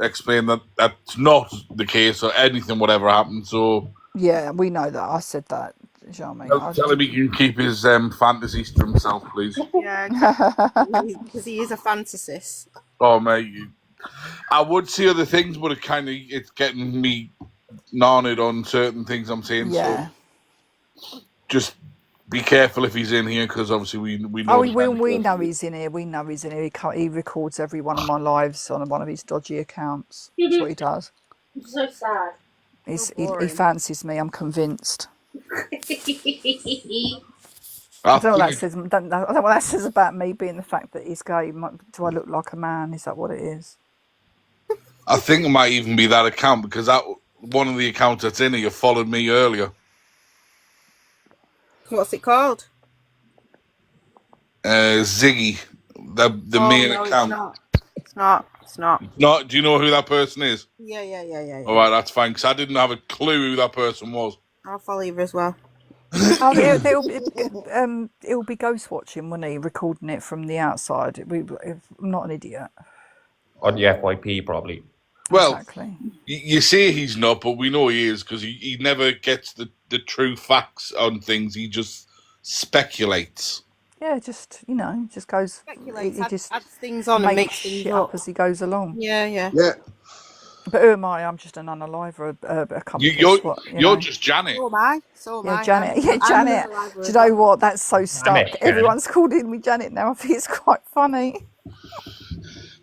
explain that that's not the case or anything, whatever happened. So Yeah, we know that. I said that. Do you know what I mean? tell him he can keep his fantasies to himself, please. Yeah, because he is a fantasist. Oh, mate. I would say other things, but it's getting me gnarned on certain things I'm saying. Yeah. So just be careful if he's in here, because obviously we know. Oh, we know he's in here. We know he's in here. He records every one of my lives on one of his dodgy accounts. That's what he does. It's so sad. He fancies me. I'm convinced. I I don't know what that think- says. I don't know what that says about me being the fact that he's gay. Do I look like a man? Is that what it is? I think it might even be that account, because that one of the accounts that's in here followed me earlier. What's it called? Ziggy, the main account. It's not. Not. Do you know who that person is? Yeah. All right, that's fine, because I didn't have a clue who that person was. I'll follow you as well. Oh, it'll be ghost watching, won't he? Recording it from the outside. I'm not an idiot. On the FYP, probably. Well, Exactly. you say he's not, but we know he is, because he never gets the true facts on things. He just speculates. Yeah, just just goes. Speculates, He just adds things on and makes makes things shit up. up as he goes along. Yeah. But who am I? I'm just an unaliver, a company. You're just Janet. So am I. So am Yeah, I. Janet. Yeah, I'm Janet. an unaliver Do as you know well. what? That's so stuck. Janet. Everyone's calling me Janet now. I think it's quite funny.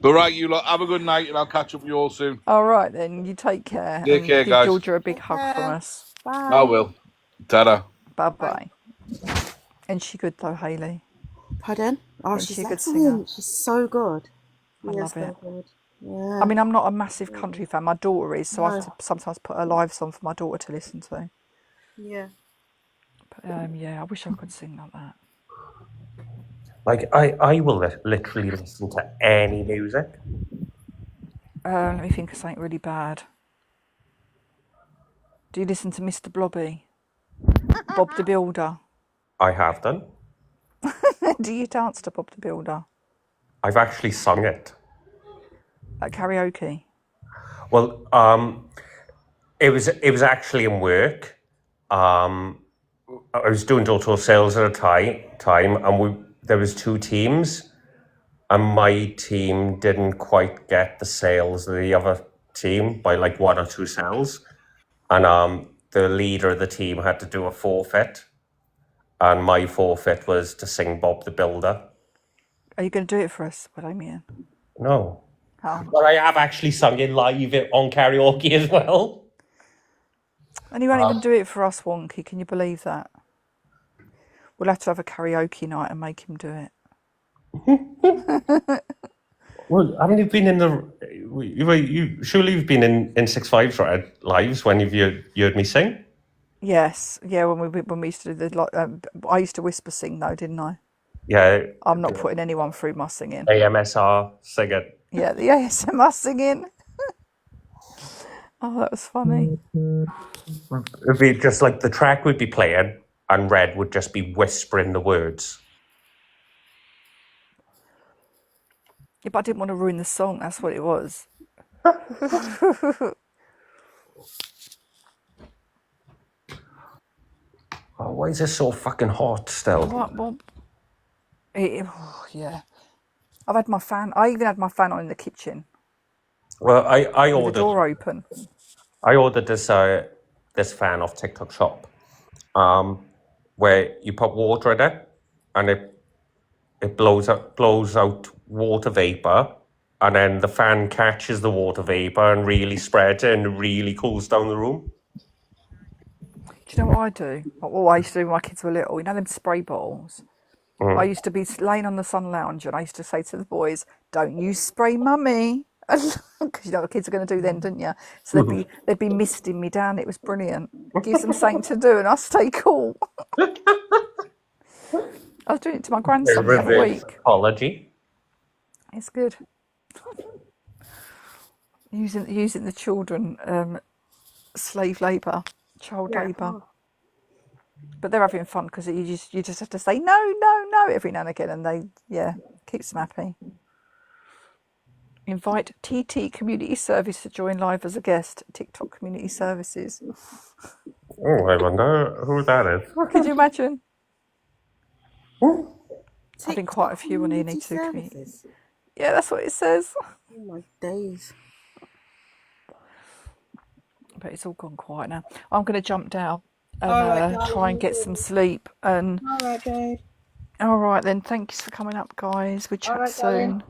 But right, you lot, have a good night, and I'll catch up with you all soon. All right, then. You take care. Take and care, give guys. Georgia a big hug from us. Bye. I will. Ta-da. Bye-bye. And she good, though, Hayley. Pardon? Oh, Is she's she a good excellent. She's so good. I love so it. good. Yeah. I mean, I'm not a massive country fan. My daughter is, so I have to sometimes put her lives on for my daughter to listen to. Yeah. But, yeah, I wish I could sing like that. Like, I will literally listen to any music. Let me think of something really bad. Do you listen to Mr. Blobby? Bob the Builder? I have done. Do you dance to Bob the Builder? I've actually sung it. At karaoke? Well, it was actually in work. I was doing door-to-door sales at a time, and there was two teams, and my team didn't quite get the sales of the other team by like one or two sales, and the leader of the team had to do a forfeit, and my forfeit was to sing Bob the Builder. Are you going to do it for us, Damien? No. Oh. But I have actually sung it live on karaoke as well. And you won't even do it for us, Wonky. Can you believe that? We'll have to have a karaoke night and make him do it. Well, haven't you been in surely you've been in 6-5's lives when you heard me sing? Yes, yeah. When we used to do I used to whisper sing though, didn't I? Yeah. I'm not putting anyone through my singing. AMSR singing. Yeah, the ASMR singing. Oh, that was funny. It'd be just like the track would be playing and Red would just be whispering the words. Yeah, but I didn't want to ruin the song. That's what it was. Oh, why is it so fucking hot still? Well, yeah. I've had my fan. I even had my fan on in the kitchen. Well, I with ordered the door open. I ordered this fan off TikTok shop. where you put water in it, and it blows out water vapor, and then the fan catches the water vapor and really spreads it and really cools down the room. Do you know what I do? What I used to do when my kids were little? You know them spray bottles? I used to be laying on the sun lounge and I used to say to the boys, "Don't you spray mummy." Because you know what kids are going to do then, didn't you? So they'd be misting me down. It was brilliant. Gives them something to do and I stay cool. I was doing it to my grandson the other week. Apology. It's good. Using the children, slave labour, child labour. But they're having fun because you just have to say no every now and again, and they keeps them happy. Invite TT Community Service to join live as a guest. TikTok Community Services. Oh, I wonder who that is. Could you imagine? Having quite a few on here need to community. Yeah, that's what it says. Oh my days. But it's all gone quiet now. I'm going to jump down and try and get some sleep. And All right, babe. all right then. Thanks for coming up, guys. We'll chat soon.